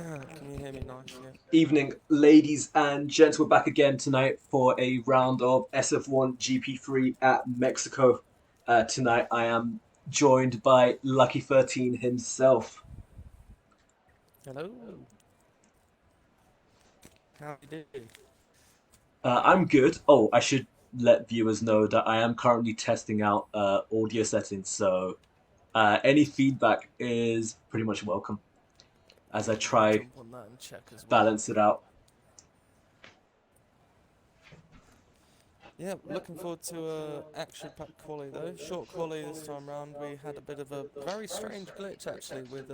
Can you hear me nice? Yeah. Evening, ladies and gents. We're back again tonight for a round of SF1 GP3 at Mexico. Tonight, I am joined by Lucky 13 himself. Hello. How you doing? I'm good. Oh, I should let viewers know that I am currently testing out audio settings, so any feedback is pretty much welcome as I I'll try jump on that and check as well. balance it out. Yeah, looking forward to action-packed quali though. Short quali this time round. We had a bit of a very strange glitch actually with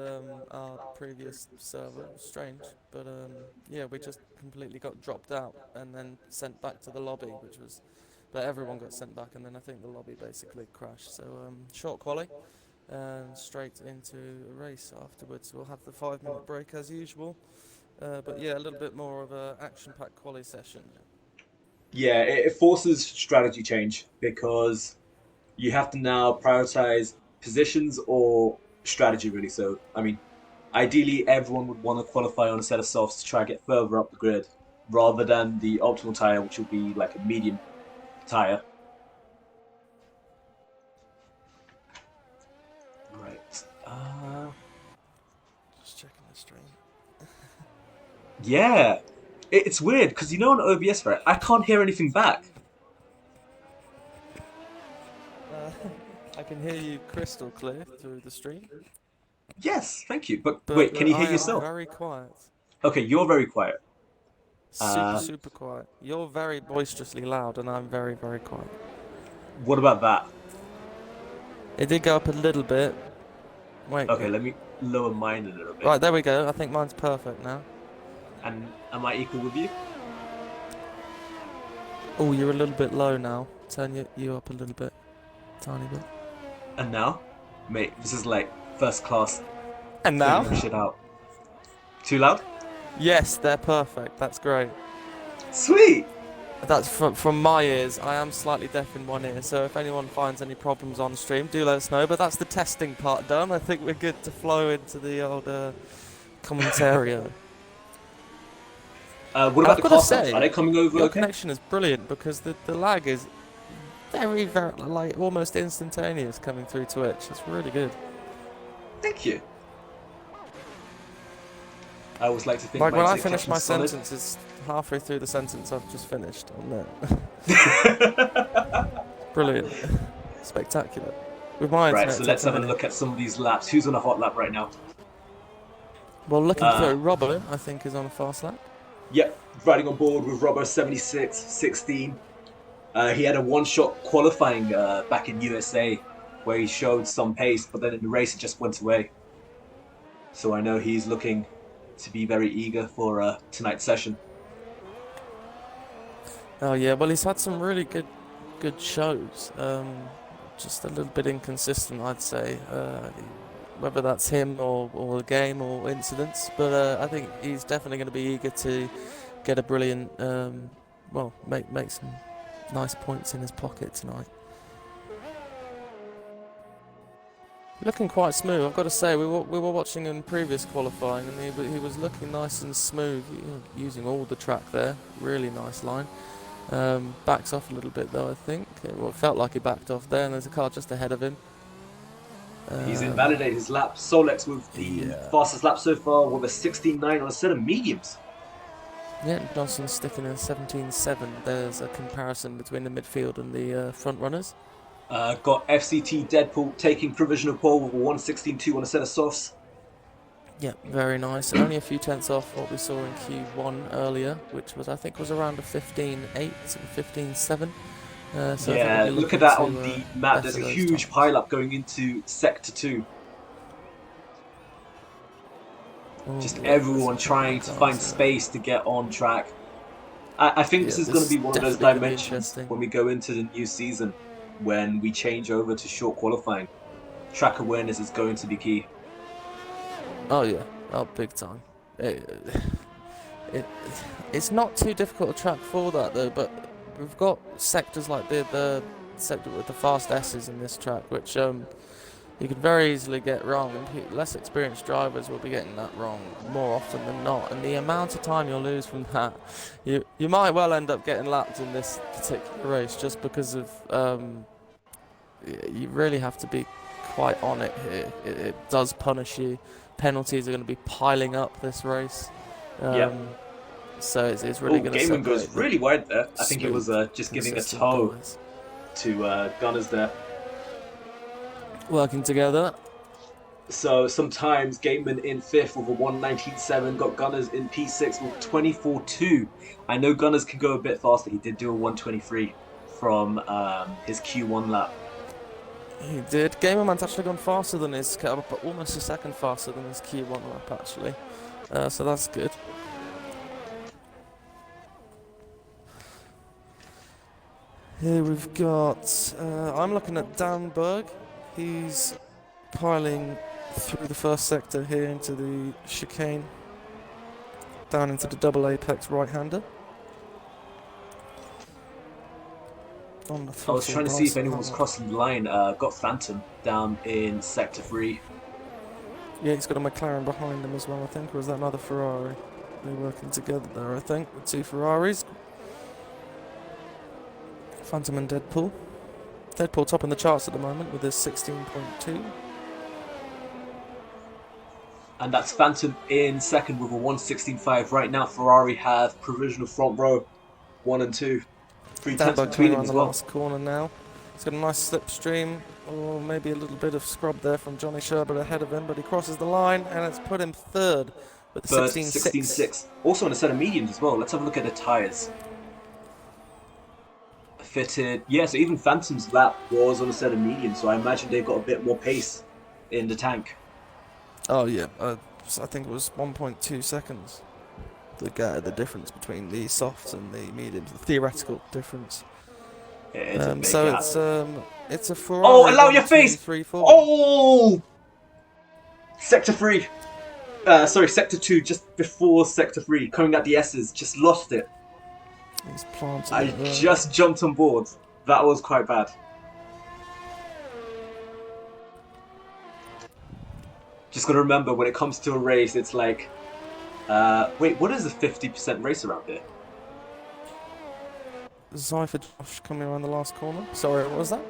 our previous server. Strange, but yeah, we just completely got dropped out and then sent back to the lobby, which was. But everyone got sent back, and then I think the lobby basically crashed. So short quali, and straight into a race afterwards. We'll have the 5 minute break as usual. But yeah, a little bit more of a action-packed quali session. Yeah, it forces strategy change because you have to now prioritize positions or strategy, really. So, I mean, ideally, everyone would want to qualify on a set of softs to try and get further up the grid rather than the optimal tire, which will be like a medium tire. Right. Just checking the stream. Yeah. It's weird because on OBS, right? I can't hear anything back. Uh, I can hear you crystal clear through the stream, Yes, thank you. But but wait, can you hear I am yourself? very quiet. Okay, you're very quiet. Super, Uh, super quiet. You're very boisterously loud, and I'm very, very quiet. what about that? It did go up a little bit. Wait, Okay, let me lower mine a little bit. right, there we go. I think mine's perfect now. And am I equal with you? Oh, you're a little bit low now. Turn you up a little bit. Tiny bit. And now? Mate, this is like first class And now? figuring shit out. Too loud? Yes, they're perfect. That's great. Sweet! That's from my ears. I am slightly deaf in one ear, so if anyone finds any problems on stream, do let us know. But that's the testing part done. I think we're good to flow into the old commentario. What And about I've the got to car sounds? Are say, they coming over your okay? connection is brilliant because the lag is very, very, like, almost instantaneous coming through Twitch. It's really good. Thank you. I always like to think Like, when my I finish connection's my solid. sentences halfway through the sentence I've just finished on there. Brilliant. Spectacular. With my Right, internet, so it let's takes a have a minute. look at some of these laps. Who's on a hot lap right now? Well, looking Uh, through, Robbo, I think, is on a fast lap. yep, riding on board with Robbo 76-16. He had a one-shot qualifying back in USA where he showed some pace, but then in the race it just went away. So I know he's looking to be very eager for tonight's session. Oh yeah, well he's had some really good shows. Just a little bit inconsistent, I'd say. Whether that's him or the game or incidents, but I think he's definitely going to be eager to get a brilliant, well, make some nice points in his pocket tonight. Looking quite smooth, I've got to say. We were watching in previous qualifying, and he was looking nice and smooth, using all the track there. Really nice line. Backs off a little bit though, I think. It felt like he backed off there, and there's a car just ahead of him. He's Um, invalidated his lap. Solex with the yeah. fastest lap so far with a 16.9 on a set of mediums. Yeah, Johnson's sticking in 17.7. There's a comparison between the midfield and the front runners. Got FCT Deadpool taking provisional pole with a 116.2 on a set of softs. Yeah, very nice. Only a few tenths off what we saw in Q1 earlier, which was, I think, was around a 15.8, 15.7. So I think we'll Yeah, be look at looking that to on the map. There's better a those huge times. pileup going into Sector 2. Oh Just yeah, there's everyone a couple trying of to find cars there. space to get on track. I think Yeah, this is going to this is be one of those definitely going to be dimensions interesting. when we go into the new season, when we change over to short qualifying. Track awareness is going to be key. Oh yeah, oh big time. It, it it's not too difficult a track for that though, but we've got sectors like the sector with the fast S's in this track, which you could very easily get wrong, and less experienced drivers will be getting that wrong more often than not. And the amount of time you'll lose from that, you might well end up getting lapped in this particular race just because of you really have to be quite on it here. It does punish you. Penalties are going to be piling up this race. Yep. So it's really going to Gaiman goes separate really wide there. I think it was smooth, just giving a consistent toe guys to Gunners there. working together. So sometimes Gateman in 5th with a 1:19.7, got Gunners in P6 with 24.2. I know Gunners can go a bit faster. He did do a 1:23 from his Q1 lap. He did. Gamerman's actually gone faster than his, but almost a second faster than his Q1 lap actually. So that's good. Here we've got, I'm looking at Dan Berg. He's piling through the first sector here into the chicane, down into the double apex right-hander. I was trying to see if anyone was crossing the line. Got Phantom down in sector 3. Yeah, he's got a McLaren behind him as well, I think, or is that another Ferrari? They're working together there, I think, the two Ferraris. Phantom and Deadpool. Deadpool topping the charts at the moment with his 16.2. And that's Phantom in second with a 1:16.5. Right now, Ferrari have provisional front row 1 and 2. 3/10 between them as well. Last corner now. He's got a nice slipstream, or maybe a little bit of scrub there from Johnny Sherbert ahead of him, but he crosses the line and it's put him third with 16.6. Also on a set of mediums as well. Let's have a look at the tyres. Fitted. Yeah, so even Phantom's lap was on a set of mediums, so I imagine they've got a bit more pace in the tank. Oh yeah, so I think it was 1.2 seconds. The difference between the softs and the mediums, the theoretical difference. Yeah, it's a big so it's a Ferrari. Oh, allow your 1, face! 2, 3, 4. Oh! Sector 3. Sorry, Sector 2, just before Sector 3, coming at the S's, just lost it. He's planted I it there. just jumped on board. That was quite bad. Just gotta remember, when it comes to a race, it's like... wait, what is a 50% race around here? Zypher Josh coming around the last corner. Sorry, what was that?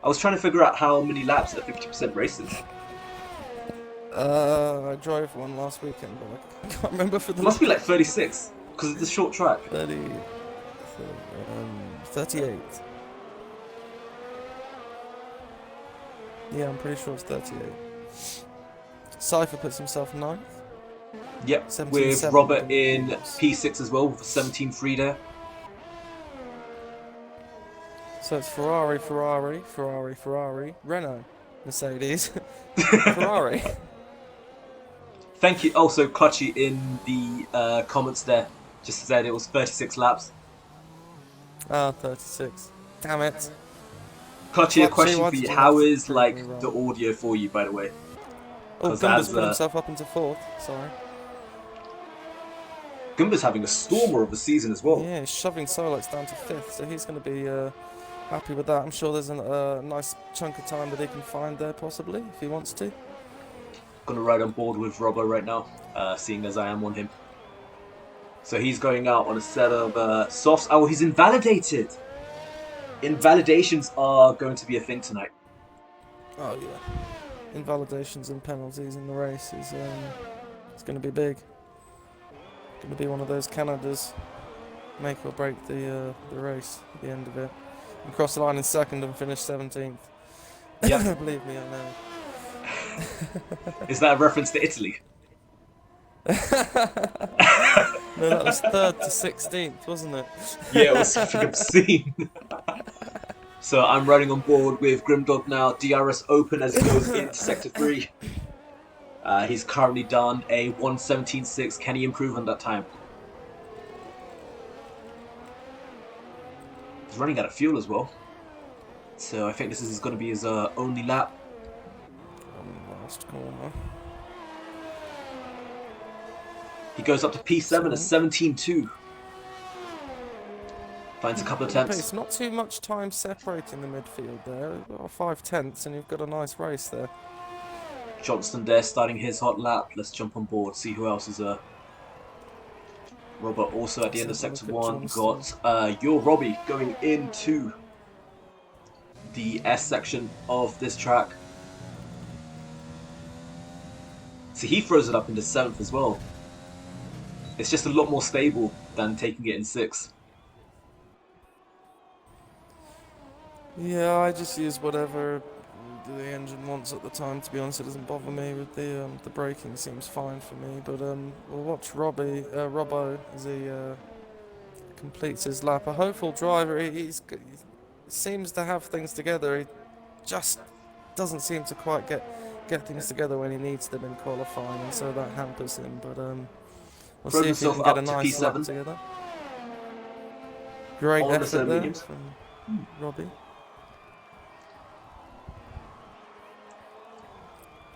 I was trying to figure out how many laps a 50% race is. I drove one last weekend, but I can't remember for the... It must be like 36, because it's a short track. 38. Yeah, I'm pretty sure it's 38. Cypher puts himself 9th. Yep, 17, with 7, Robert in P6 as well, with 17.3 there. So it's Ferrari, Renault, Mercedes, Ferrari. Thank you. Also, Clutchy in the comments there just said it was 36 laps. Ah, 36. Damn it. Clutchy, a question for you. How is wrong. the audio for you, by the way? Oh, Gumba's put himself up into 4th. Sorry. Gumba's having a stormer of a season as well. Yeah, he's shoving Solix down to 5th, so he's going to be happy with that. I'm sure there's a nice chunk of time that he can find there, possibly, if he wants to. Gonna ride on board with Robbo right now, seeing as I am on him. So he's going out on a set of softs. Oh, he's invalidated! Invalidations are going to be a thing tonight. Oh, yeah. Invalidations and penalties in the race is it's going to be big. Going to be one of those Canadas make or break the race at the end of it. And cross the line in 2nd and finish 17th. Yeah. Believe me, I know. Is that a reference to Italy? No, that was 3rd to 16th, wasn't it? Yeah, it was something obscene. So I'm riding on board with Grimdog now, DRS open as he goes into Sector 3. He's currently done a 1:17.6. Can he improve on that time? He's running out of fuel as well. So I think this is going to be his only lap. Last corner. He goes up to P7 at 17.2. Finds a couple of Good attempts. pace. Not too much time separating the midfield there. About 5/10, and you've got a nice race there. Johnston there starting his hot lap. Let's jump on board, see who else is Robert also at the end of Let's have a sector look at 1 Johnston. got your Robbie going into the S section of this track. So he throws it up into 7th as well. It's just a lot more stable than taking it in 6th. Yeah, I just use whatever the engine wants at the time. To be honest, it doesn't bother me with the braking. Seems fine for me. But we'll watch Robbo as he completes his lap. A hopeful driver. He seems to have things together. He just doesn't seem to quite get things together when he needs them in qualifying, and so that hampers him. But we'll Throws see if he himself can get a up to nice lap P7 together. Great on the effort set of there mediums. from Robbie.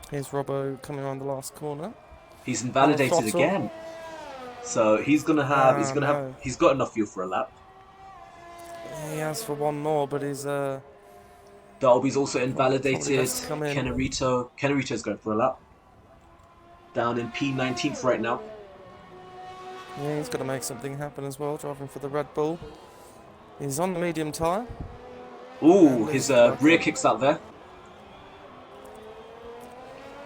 Here's Robbo coming around the last corner. He's invalidated again. So he's got enough fuel for a lap. He has for one more, but he's Dalby's also invalidated. best to come in. Kennerito's going for a lap. Down in P19th right now. Yeah, he's got to make something happen as well, driving for the Red Bull. He's on the medium tyre. Ooh, his rear kicks out there.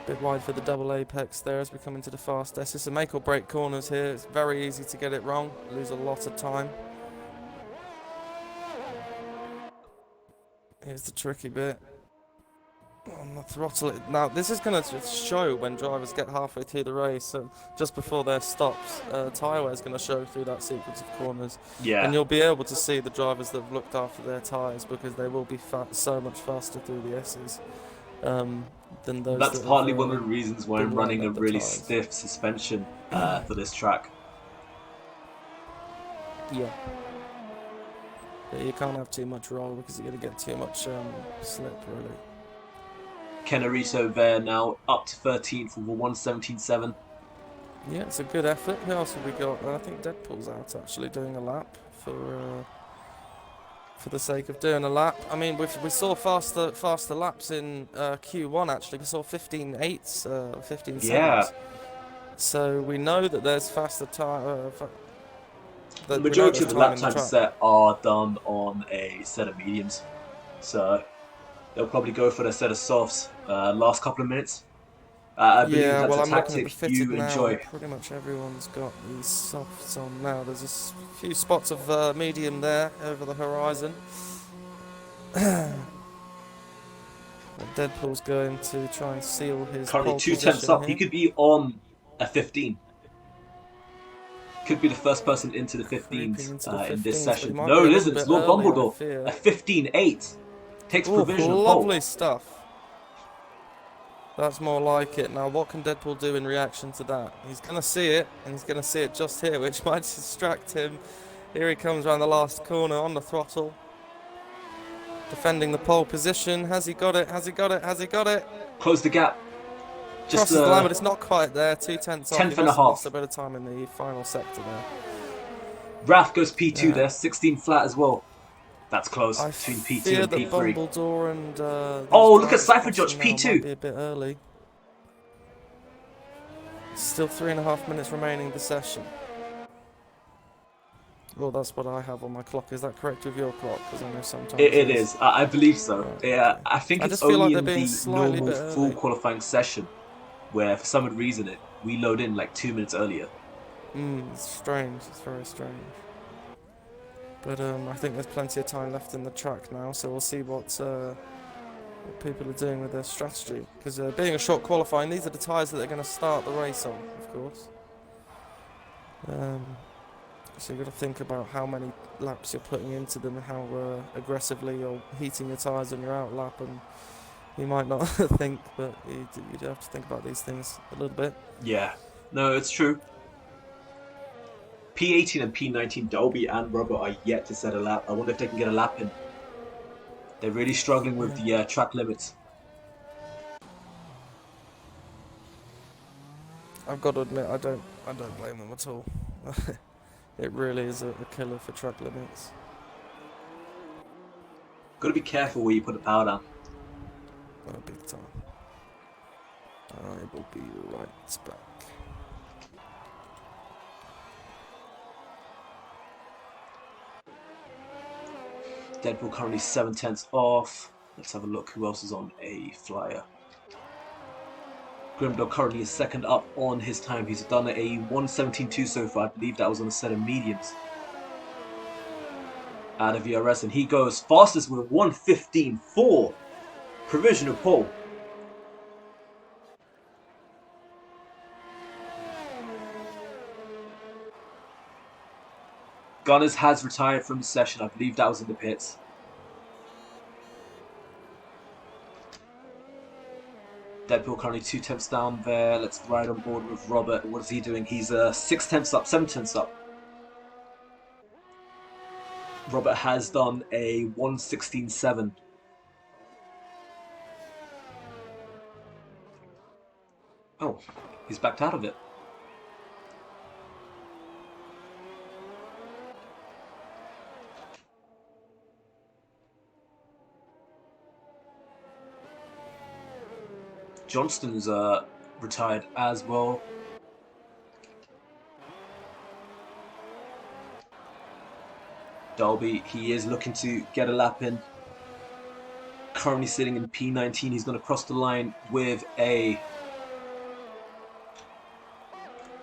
Bit wide for the double apex there as we come into the fast S. It's a make or break corners here. It's very easy to get it wrong, lose a lot of time. Here's the tricky bit. On the throttle. Now, this is going to show when drivers get halfway through the race, so just before their stops. Tyre wear is going to show through that sequence of corners. Yeah. And you'll be able to see the drivers that have looked after their tyres, because they will be so much faster through the S's than those. That's that partly have, one of the reasons why I'm running a really tyres. stiff suspension for this track. Yeah. You can't have too much roll because you're going to get too much slip, really. Kennerito there now up to 13th with a 1:17.7. Yeah, it's a good effort. Who else have we got? I think Deadpool's out actually doing a lap for the sake of doing a lap. I mean, we saw faster laps in Q1 actually. We saw 15.8s, 15.7s. Yeah. So we know that there's faster time. The majority of the lap times set are done on a set of mediums, so they'll probably go for their set of softs last couple of minutes. I believe that's a tactic you enjoy. Pretty much everyone's got these softs on now. There's a few spots of medium there over the horizon. Deadpool's going to try and seal his currently 2 tenths up. He could be on a 15. Could be the first person into the 15s in this session. No, it isn't. It's Lord Dumbledore. A 15.8. Takes provisional pole. Lovely stuff. That's more like it. Now, what can Deadpool do in reaction to that? He's going to see it, and he's going to see it just here, which might distract him. Here he comes around the last corner on the throttle. Defending the pole position. Has he got it? Has he got it? Has he got it? Close the gap. Just crosses the line, but it's not quite there. 2 tenths off. 10th and a half. Lost a bit of time in the final sector there. Raph goes P2 there. 16 flat as well. That's close between P2 and P3. Bumbledore and, oh, look at Cypher Judge, P2. Might be a bit early. Still 3.5 minutes remaining the session. Well, that's what I have on my clock. Is that correct with your clock? Because I know sometimes it is. I believe so. Right, yeah, okay. I think it's only in the normal full qualifying session where, for some reason, we load in like 2 minutes earlier. It's strange. It's very strange. But I think there's plenty of time left in the track now, so we'll see what people are doing with their strategy. Because being a short qualifying, these are the tyres that they're going to start the race on, of course. So you've got to think about how many laps you're putting into them and how aggressively you're heating your tyres on your out lap. And you might not think, but you do have to think about these things a little bit. Yeah, no, it's true. P18 and P19, Dolby and Robert are yet to set a lap. I wonder if they can get a lap in. They're really struggling with the track limits. I've got to admit, I don't blame them at all. It really is a killer for track limits. Got to be careful where you put the power down. Oh, big time. I will be right back. Deadpool currently 7/10 off. Let's have a look who else is on a flyer. Grimdog currently is second up on his time. He's done a 1:17.2 so far. I believe that was on a set of mediums out of ERS, and he goes fastest with 1:15.4. Provisional pole. Gunners has retired from the session. I believe that was in the pits. Deadpool currently 2/10 down there. Let's ride on board with Robert. What is he doing? He's 6/10 up, 7/10 up. Robert has done a 1:16.7. Oh, he's backed out of it. Johnston's retired as well. Dolby, he is looking to get a lap in. Currently sitting in P19. He's going to cross the line with a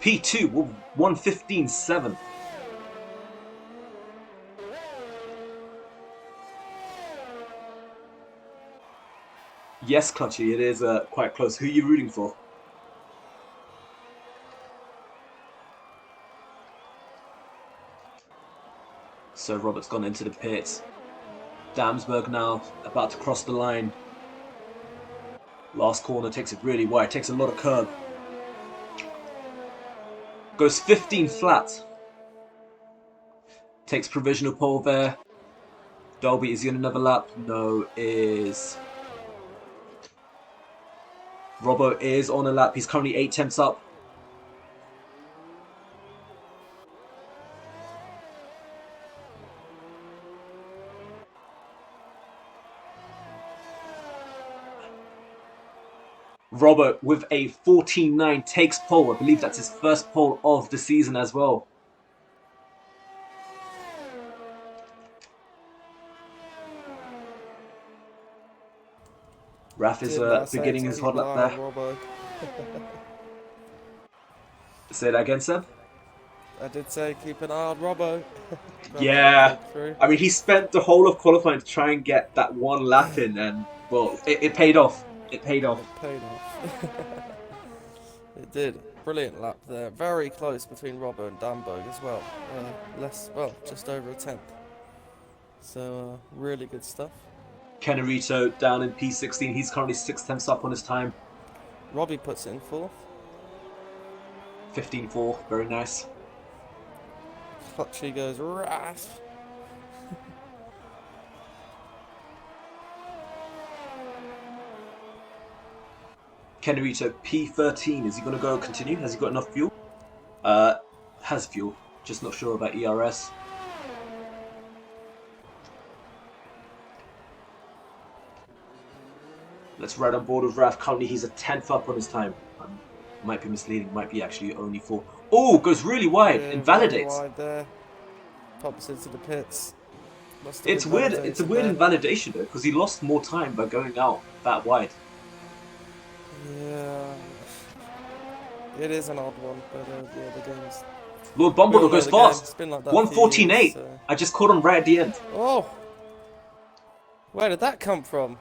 P2 with 1:15.7. Yes, Clutchy, it is quite close. Who are you rooting for? So Robert's gone into the pits. Damsberg now about to cross the line. Last corner, takes it really wide, takes a lot of curb. Goes 15 flat. Takes provisional pole there. Dolby, is he on another lap? No, is... Robbo is on a lap. He's currently 8/10 up. Robert with a 14.9 takes pole. I believe that's his first pole of the season as well. Raf is beginning his hot lap there. Say that again, Seb? I did say keep an eye on Robbo. Yeah, I mean, he spent the whole of qualifying to try and get that one lap in, and, well, it paid off. It paid off. It paid off. It did. Brilliant lap there. Very close between Robbo and Damberg as well. Just over a tenth. So, really good stuff. Kennerito down in P16. He's currently 6/10 up on his time. Robbie puts it in fourth. 15.4. Very nice. Clutchy goes Raf. Kennerito P13. Is he going to go continue? Has he got enough fuel? Has fuel. Just not sure about ERS. Let's ride on board with Raf. Currently, he's a 10th up on his time. Might be misleading. Might be actually only 4. Oh, goes really wide. Yeah, invalidates. Wide there. Pops into the pits. It's weird. It's a weird invalidation though, because he lost more time by going out that wide. Yeah. It is an odd one, but yeah, the game's... Lord Bumbledore goes fast. It's been like that 1:14.8. so. I just caught him right at the end. Oh! Where did that come from?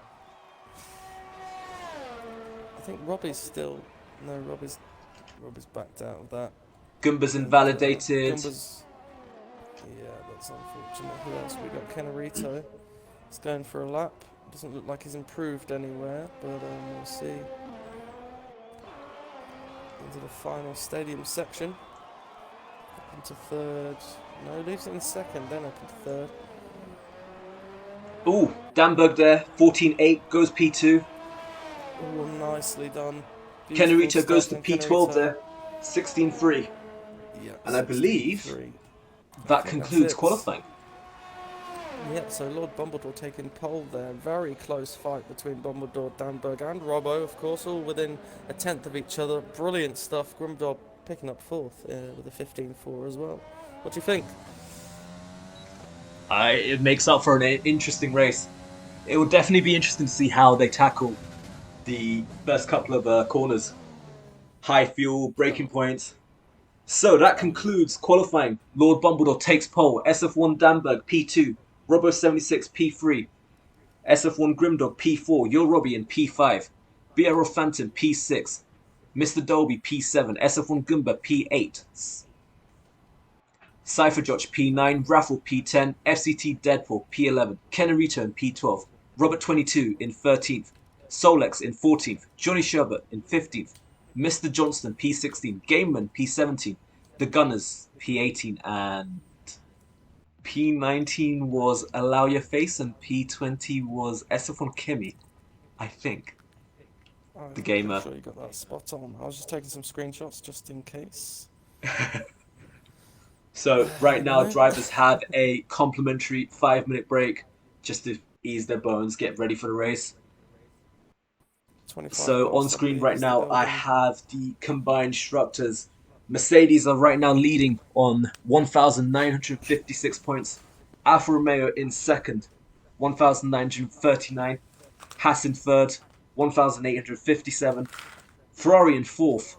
I think Robbie's still... No, Robbie's backed out of that. Goomba's invalidated. Goomba's... Yeah, that's unfortunate. Who else? We got Kennerito. He's going for a lap. Doesn't look like he's improved anywhere, but we'll see. Into the final stadium section. Up into third. No, leaves it in second, then up into third. Ooh, Damberg there. 14.8 goes P2. Oh, nicely done. Kennerito goes to P12 there. 16.3. Yeah, and I believe that concludes qualifying. Yep, so Lord Bumbledore taking pole there. Very close fight between Bumbledore, Danberg, and Robbo, of course, all within a tenth of each other. Brilliant stuff. Grimdor picking up fourth with a 15-4 as well. What do you think? It makes up for an interesting race. It will definitely be interesting to see how they tackle the first couple of corners. High fuel, Oh, braking points. So that oh yeah. concludes qualifying. Lord Bumbledore takes pole. SF1 Danberg P2. Robbo 76 P3. SF1 Grimdog P4. Yo Robbie in P5. BRO Phantom P6. Mr. Dolby P7. SF1 Goomba P8. Cypher Josh P9, Raffle P10, FCT Deadpool P11, Kennerito in P12, Robert 22 in 13th, Solex in 14th, Johnny Sherbert in 15th, Mr. Johnston P16, Gameman P17, The Gunners P18, and P19 was Allow Your Face, and P20 was Esafon Kimi, I think. The I'm pretty gamer. sure you got that spot on. I was just taking some screenshots just in case. So right You now, know? drivers have a complimentary 5 minute break just to ease their bones, get ready for the race. 25 So on past, I screen believe, right is the now, I golden. have the combined instructors. Mercedes are right now leading on 1,956 points. Alfa Romeo in second, 1,939. Haas in third, 1,857. Ferrari in fourth,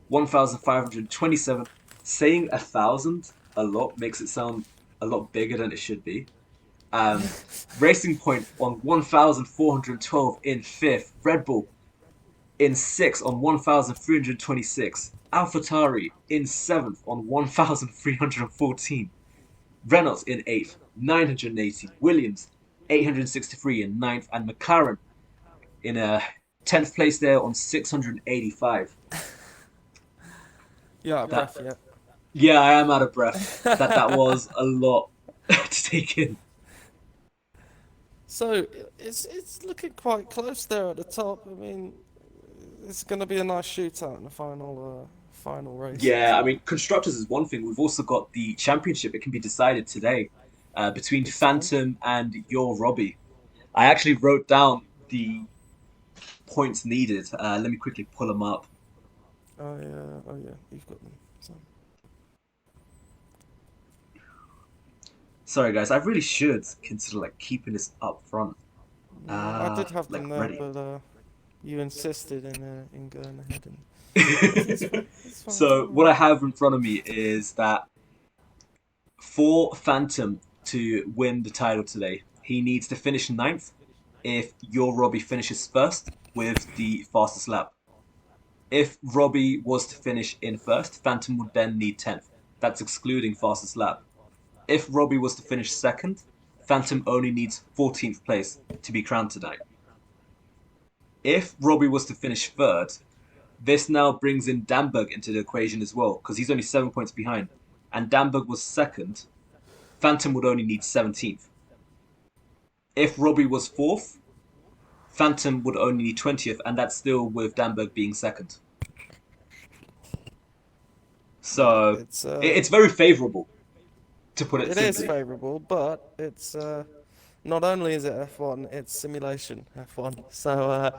1,527. Saying 1,000 a lot makes it sound a lot bigger than it should be. Racing Point on 1,412 in fifth. Red Bull in sixth on 1,326. AlphaTauri in seventh on 1,314. Renault in eighth, 980. Williams, 863 in ninth. And McLaren in a 10th place there on 685. You out of That breath yet? Yeah, I am out of breath. That was a lot to take in. So it's looking quite close there at the top. I mean, it's going to be a nice shootout in the final race. Yeah, I mean, constructors is one thing. We've also got the championship. It can be decided today between Good times. Phantom and Your Robbie. I actually wrote down the points needed. Let me quickly pull them up. Oh yeah, you've got them. So. Sorry, guys. I really should consider like keeping this up front. Yeah, I did have Like them there, ready. but you insisted in going ahead, and it's fine. It's fine. So Don't what worry. I have in front of me is that for Phantom to win the title today, he needs to finish ninth if your Robbie finishes first with the fastest lap. If Robbie was to finish in first, Phantom would then need 10th. That's excluding fastest lap. If Robbie was to finish second, Phantom only needs 14th place to be crowned tonight. If Robbie was to finish third, this now brings in Damberg into the equation as well, because he's only 7 points behind. And Damberg was second, Phantom would only need 17th. If Robbie was fourth, Phantom would only need 20th, and that's still with Damberg being second. Yeah, So it's very favourable, to put it it is simply. favourable, but it's not only is it F1, it's simulation F1. So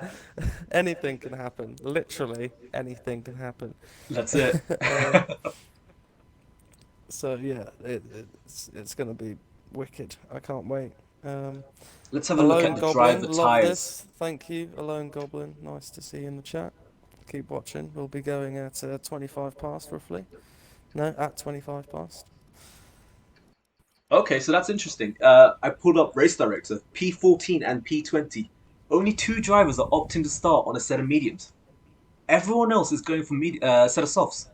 anything can happen. Literally anything can happen. That's it. uh, so yeah, it's gonna be wicked. I can't wait. Um, Let's have a look Alone at the driver Goblin, love tyres. this. Thank you, Alone Goblin. Nice to see you in the chat. Keep watching. We'll be going at 25 past roughly. No, at 25 past. Okay, so that's interesting. I pulled up Race Director, P14 and P20. Only two drivers are opting to start on a set of mediums. Everyone else is going for set of softs.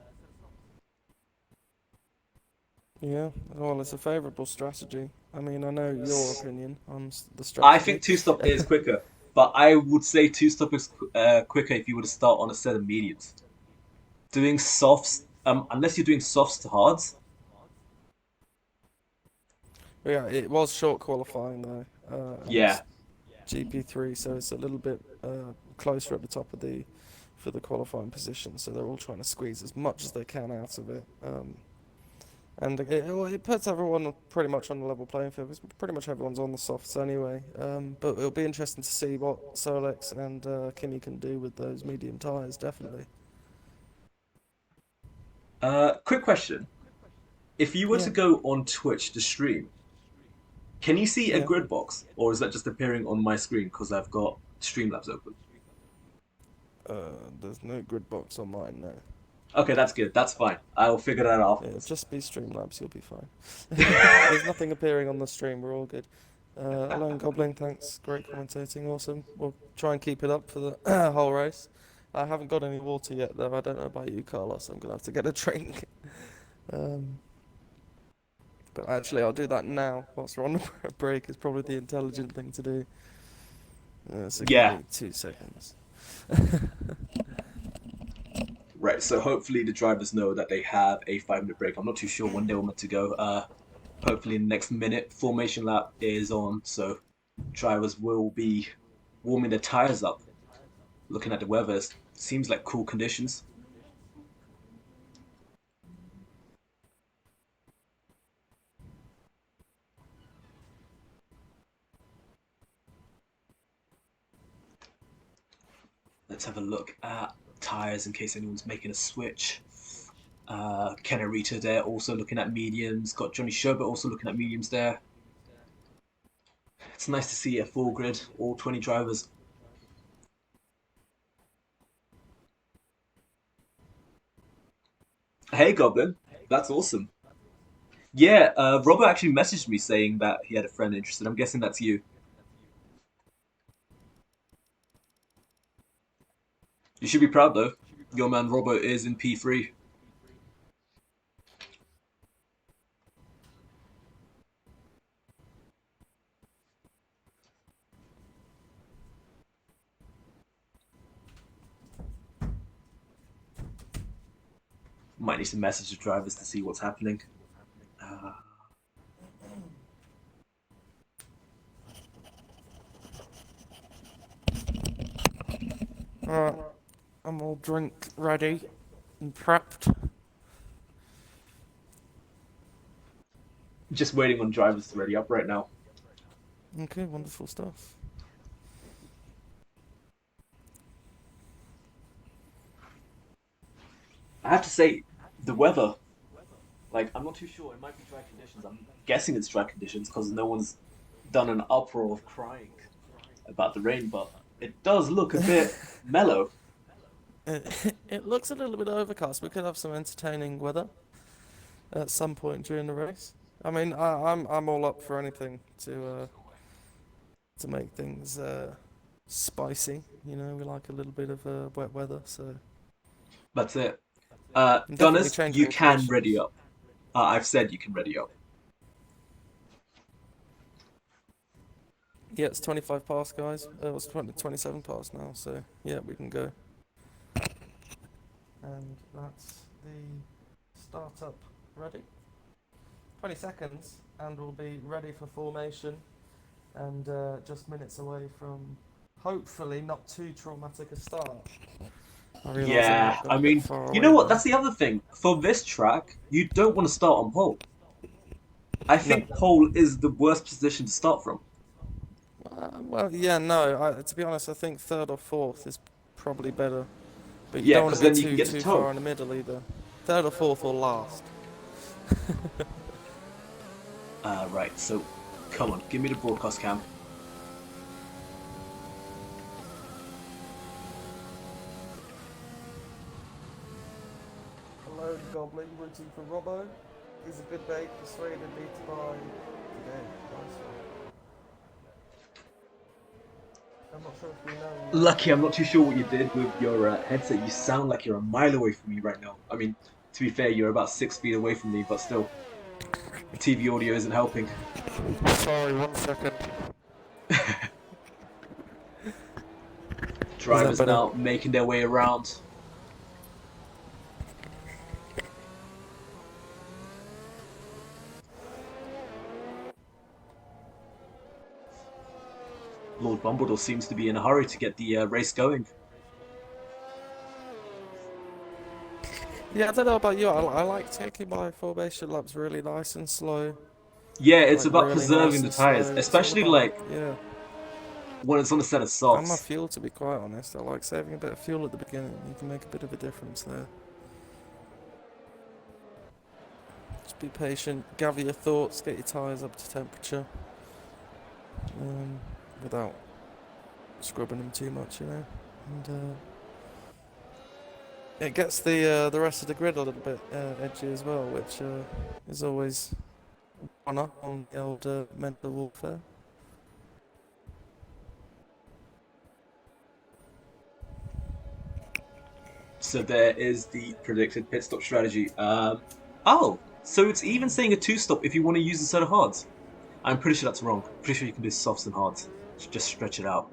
Yeah, well, it's a favourable strategy. I mean, I know your opinion on the I strategy. think two stop is quicker, but I would say two stop is quicker if you were to start on a set of mediums. Doing softs, unless you're doing softs to hards. But yeah, it was short qualifying though, and Yeah, it's GP3, so it's a little bit closer at the top of the for the qualifying position. So they're all trying to squeeze as much as they can out of it. And it puts everyone pretty much on the level playing field because pretty much everyone's on the softs anyway. But it'll be interesting to see what Solex and Kimi can do with those medium tyres, definitely. Quick question. If you were Yeah, to go on Twitch to stream, can you see a yeah. grid box, or is that just appearing on my screen because I've got Streamlabs open? There's no grid box on mine, no. Okay, that's good. That's fine. I'll figure that out Yeah, afterwards. just be Streamlabs, you'll be fine. There's nothing appearing on the stream, we're all good. Alone Goblin, thanks, great commentating, awesome. We'll try and keep it up for the whole race. I haven't got any water yet, though. I don't know about you, Carlos. I'm gonna have to get a drink. Um, but actually, I'll do that now whilst we're on the break. It's probably the intelligent thing to do. So give Yeah, me 2 seconds. right. So hopefully the drivers know that they have a 5 minute break. I'm not too sure when they were meant to go. Hopefully in the next minute, formation lap is on, so drivers will be warming their tires up. Looking at the weather, it seems like cool conditions. Let's have a look at tires in case anyone's making a switch. Kenarita there also looking at mediums. Got Johnny Sherbert also looking at mediums there. It's nice to see a full grid, all 20 drivers. Hey Goblin, that's awesome. Yeah, Robert actually messaged me saying that he had a friend interested. I'm guessing that's you. You should be proud though. Your man Robert is in P3. Might need to message the drivers to see what's happening. Uh, Alright, I'm all drink ready and prepped. just waiting on drivers to ready up right now. Okay, wonderful stuff. I have to say, the weather, like, I'm not too sure. It might be dry conditions. I'm guessing it's dry conditions because no one's done an uproar of crying about the rain, but it does look a bit mellow. It looks a little bit overcast. We could have some entertaining weather at some point during the race. I mean, I'm all up for anything to make things spicy. You know, we like a little bit of wet weather, so That's it. I'm definitely Gunners, you changing can caution. ready up. I've said you can ready up. Yeah, it's 25 past, guys. It's 27 past now, so yeah, we can go. And that's the startup ready. 20 seconds, and we'll be ready for formation. And just minutes away from hopefully not too traumatic a start. I realise I might Yeah, have got I a bit mean, far you away know what? there. That's the other thing. For this track, you don't want to start on pole. I No. think pole is the worst position to start from. Well, yeah, no. To be honest, I think third or fourth is probably better. But you Yeah, don't want because to be then you can too get to too toe. far in the middle either. Third or fourth or last. Right, so come on, give me the broadcast cam. Alone Goblin rooting for Robbo. He's a good bait, persuaded beat by today. Nice one. I'm not sure if you know. Lucky, I'm not too sure what you did with your headset. You sound like you're a mile away from me right now. I mean, to be fair, you're about 6 feet away from me, but still, the TV audio isn't helping. Sorry, 1 second. Is that Drivers better? now making their way around. Lord Bumbledore seems to be in a hurry to get the race going. Yeah, I don't know about you. I like taking my formation laps really nice and slow. Yeah, it's Like about really nice preserving the and tires, slow. It's all especially about like yeah. when it's on a set of And my softs. fuel, to be quite honest. I like saving a bit of fuel at the beginning. You can make a bit of a difference there. Just be patient, gather your thoughts, get your tyres up to temperature, without scrubbing them too much, you know. And it gets the rest of the grid a little bit edgy as well, which is always one up on the old mental warfare. So there is the predicted pit stop strategy. Oh, so it's even saying a two stop if you want to use a set of hards. I'm pretty sure that's wrong. Pretty sure you can do softs and hards. Just stretch it out.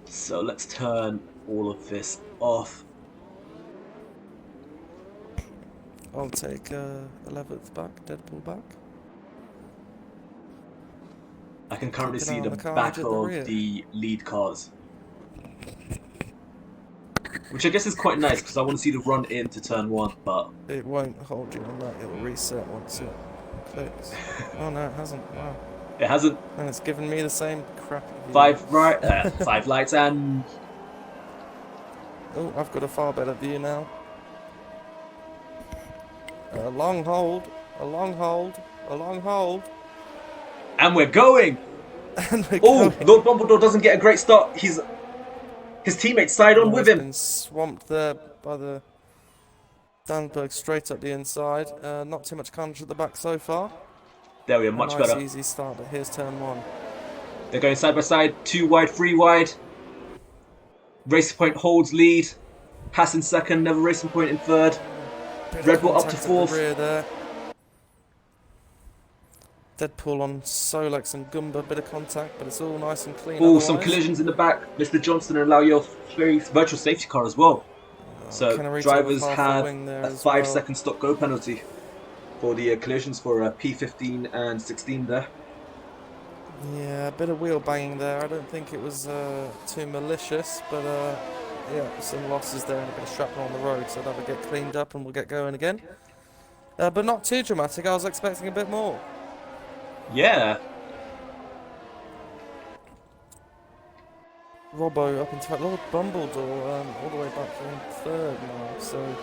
So let's turn all of this off. I'll take 11th back, Deadpool back. I can currently Keep an eye see on the the carnage back at the of rear. the lead cars. Which I guess is quite nice because I want to see the run into turn one, but It won't hold you on that, it'll reset once it clicks. Oh no, it hasn't, wow. it hasn't. And it's given me the same crappy view. Five lights and Oh, I've got a far better view now. A long hold, a long hold, a long hold. we're going. And we're Oh, going. Lord Bumbledore doesn't get a great start. His teammates side on No, with he's him. been swamped there by the Danberg straight up the inside. Not too much carnage at the back so far. There we are, A much nice better. easy start, but here's turn one. They're going side by side, 2 wide, 3 wide. Racing Point holds lead. Haas in second, Never Racing Point in third. Bit of Red Bull up to contact at the fourth. rear there. Deadpool on Solex and Gumba, bit of contact, but it's all nice and clean Oh, some otherwise. collisions in the back. Mr. Johnson and allow your virtual safety car as well. So Kennerito with drivers half a have wing there a as 5-second well. stop go penalty for the collisions for P15 and 16 there. Yeah, a bit of wheel banging there. I don't think it was too malicious, but yeah, some losses there and a bit of shrapnel on the road, so that'll get cleaned up and we'll get going again. But not too dramatic, I was expecting a bit more. Yeah. Robbo up into Lord Bumbledore all the way back in third now, so So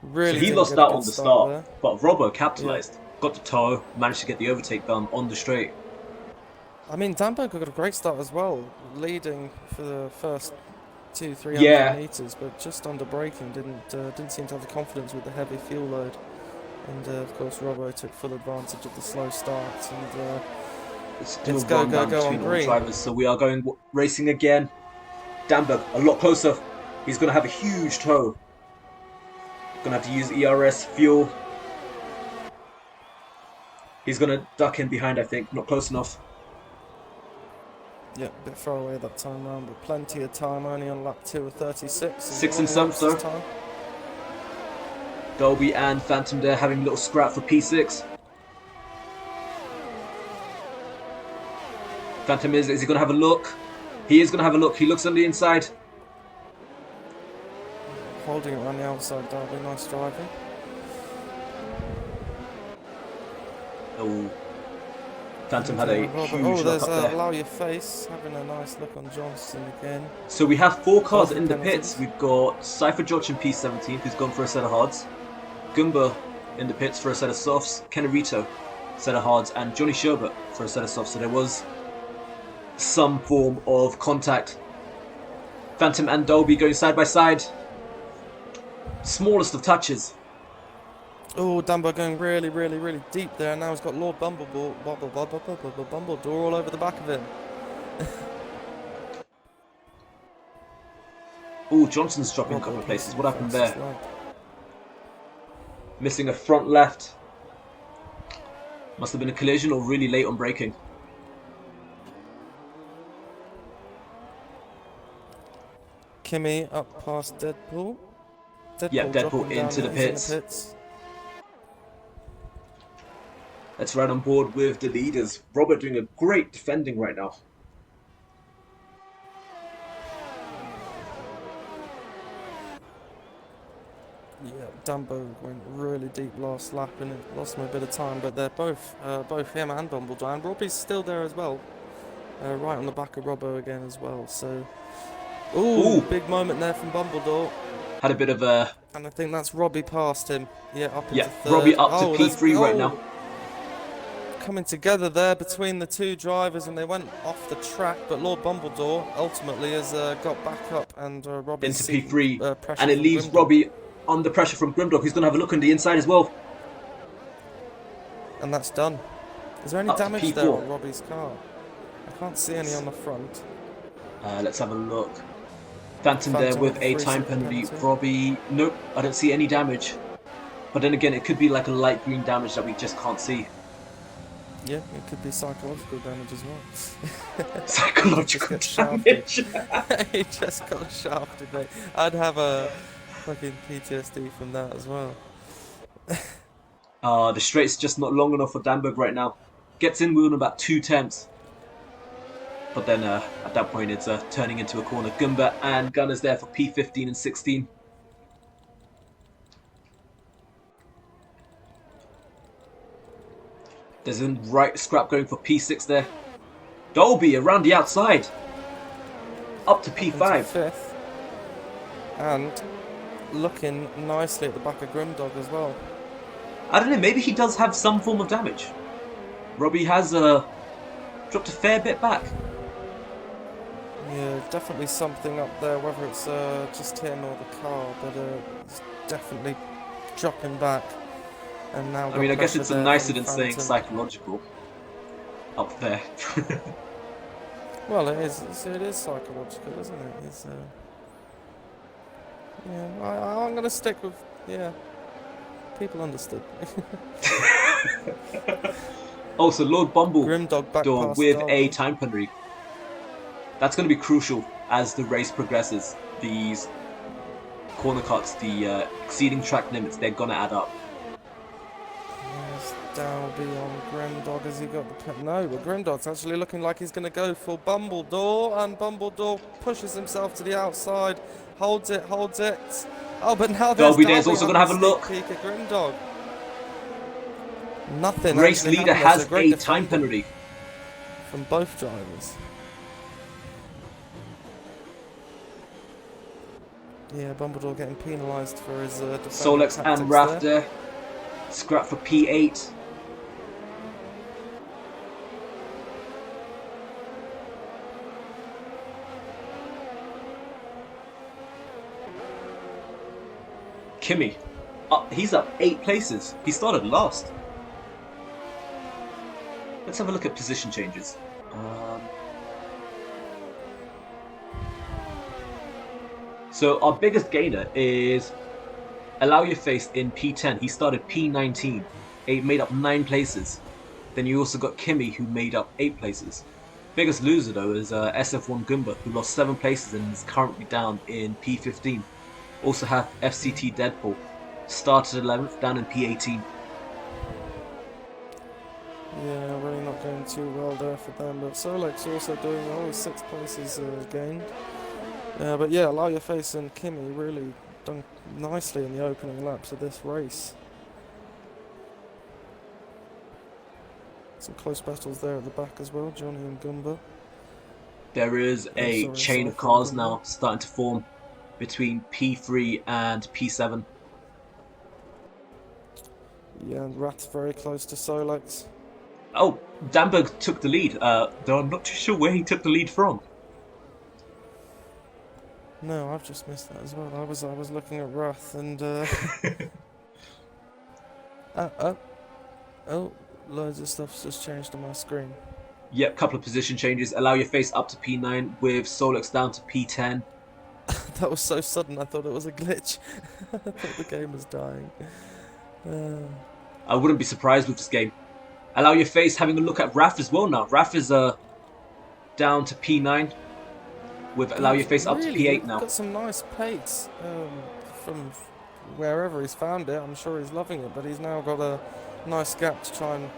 really he didn't lost get a out good on the start start, there. but Robbo Yeah. capitalised. Got the toe, managed to get the overtake done on the straight. I mean, Danberg got a great start as well, leading for the first 300 Yeah, meters, but just under braking, didn't seem to have the confidence with the heavy fuel load. And of course, Robbo took full advantage of the slow starts, and it's still it's go run go down go on between all the green. drivers, so we are going racing again. Danberg, a lot closer. He's going to have a huge toe. Going to have to use ERS fuel. He's going to duck in behind, I think. Not close enough. Yeah, a bit far away that time round, but plenty of time, only on lap 2 of 36. 6 and 7th this though. time. Dolby and Phantom there having a little scrap for P6. Phantom is he going to have a look? He is going to have a look. He looks on the inside. Holding it around the outside, Derby, nice driving. Oh, Phantom had a Robert, huge luck there's up there. Allow Your Face, having a nice look on Johnson again. So we have 4 cars Both in the penalties. pits. We've got Cypher Joch in P17, who's gone for a set of hards. Goomba in the pits for a set of softs. Kennerito, set of hards. And Johnny Sherbert for a set of softs. So there was some form of contact. Phantom and Dolby going side by side. Smallest of touches. Oh, Dumbo going really, really, really deep there. Now he's got Lord Bumbledore all over the back of him. Oh, Johnson's dropping a couple of places. What happened there? Like. Missing a front left. Must have been a collision or really late on braking. Kimmy up past Deadpool. Yeah, Deadpool dropping into down the in pits. Let's ride on board with the leaders. Robert doing a great defending right now. Yeah, Dumbo went really deep last lap and it lost him a bit of time, but they're both him and Bumbledore, and Robbie's still there as well, right on the back of Robbo again as well. So, ooh, Ooh, big moment there from Bumbledore, had a bit of a and I think that's Robbie past him. Yeah, up into yeah. Robbie third. up to Oh, there's P3 right now. coming together there between the two drivers, and they went off the track, but Lord Bumbledore ultimately has got back up, and Robbie's Into seeking P3, pressure and it from leaves Grimdog. Robbie under pressure from Grimdog, who's going to have a look on the inside as well. And that's done. Is there any Up to damage there P4. on Robbie's car? I can't see any on the front. Let's have a look. Phantom there Phantom with with a a time 3-second penalty. penalty. Robbie, nope, I don't see any damage. But then again, it could be like a light green damage that we just can't see. Yeah, it could be psychological damage as well. Psychological Just get damage. shafted. He just got shafted, mate. I'd have a fucking PTSD from that as well. The straight's just not long enough for Danberg right now. Gets in within about 2 tenths. But then at that point it's turning into a corner. Gumba and Gunner's there for P15 and 16. There's a right scrap going for P6 there. Dolby around the outside. Up to Into P5. fifth. And looking nicely at the back of Grimdog as well. I don't know, maybe he does have some form of damage. Robbie has dropped a fair bit back. Yeah, definitely something up there, whether it's just him or the car, but it's definitely dropping back. And now I mean, I guess it's there nicer from than saying Phantom. psychological. Up there. Well, it is psychological, isn't it? It's, yeah, I'm going to stick with, yeah, people understood. Also, Lord Bumble Grimdog back past with a Derby. time penalty. That's going to be crucial as the race progresses. These corner cuts, the exceeding track limits, they're going to add up. There's Dalby on Grimdog. Has he got the pen? No, but Grimdog's actually looking like he's going to go for Bumbledore, and Bumbledore pushes himself to the outside, holds it. Oh, but now there's Dalby Dalby there's also on going to the have a look. sneak peek at Grimdog. Nothing Race actually leader happened. There's has great a time defending penalty. from both drivers. Yeah, Bumbledore getting penalised for his defending Solex tactics and there. Rafter. Scrap for P8. Kimi. He's up 8 places. He started last. Let's have a look at position changes. So our biggest gainer is Allow Your Face in P10. He started P19. He made up 9 places. Then you also got Kimi, who made up 8 places. Biggest loser though is SF1 Goomba, who lost 7 places and is currently down in P15. Also have FCT Deadpool, started 11th, down in P18. Yeah, really not going too well there for them, but Solex also doing well with 6 places gained. But yeah, Allow Your Face and Kimi really done nicely in the opening laps of this race. Some close battles there at the back as well, Johnny and Goomba. There is a chain of cars now starting to form between P3 and P7. Yeah, and Rat's very close to Solex. Oh, Danberg took the lead, though I'm not too sure where he took the lead from. No, I've just missed that as well. I was looking at Rath and oh, loads of stuff's just changed on my screen. Yep, couple of position changes. Allow Your Face up to P9 with Solex down to P10. That was so sudden, I thought it was a glitch. I thought the game was dying. I wouldn't be surprised with this game. Allow Your Face having a look at Raf as well now. Raf is down to P9 with Allow Your Face up to P8 now. Got some nice pace from wherever he's found it. I'm sure he's loving it, but he's now got a nice gap to try and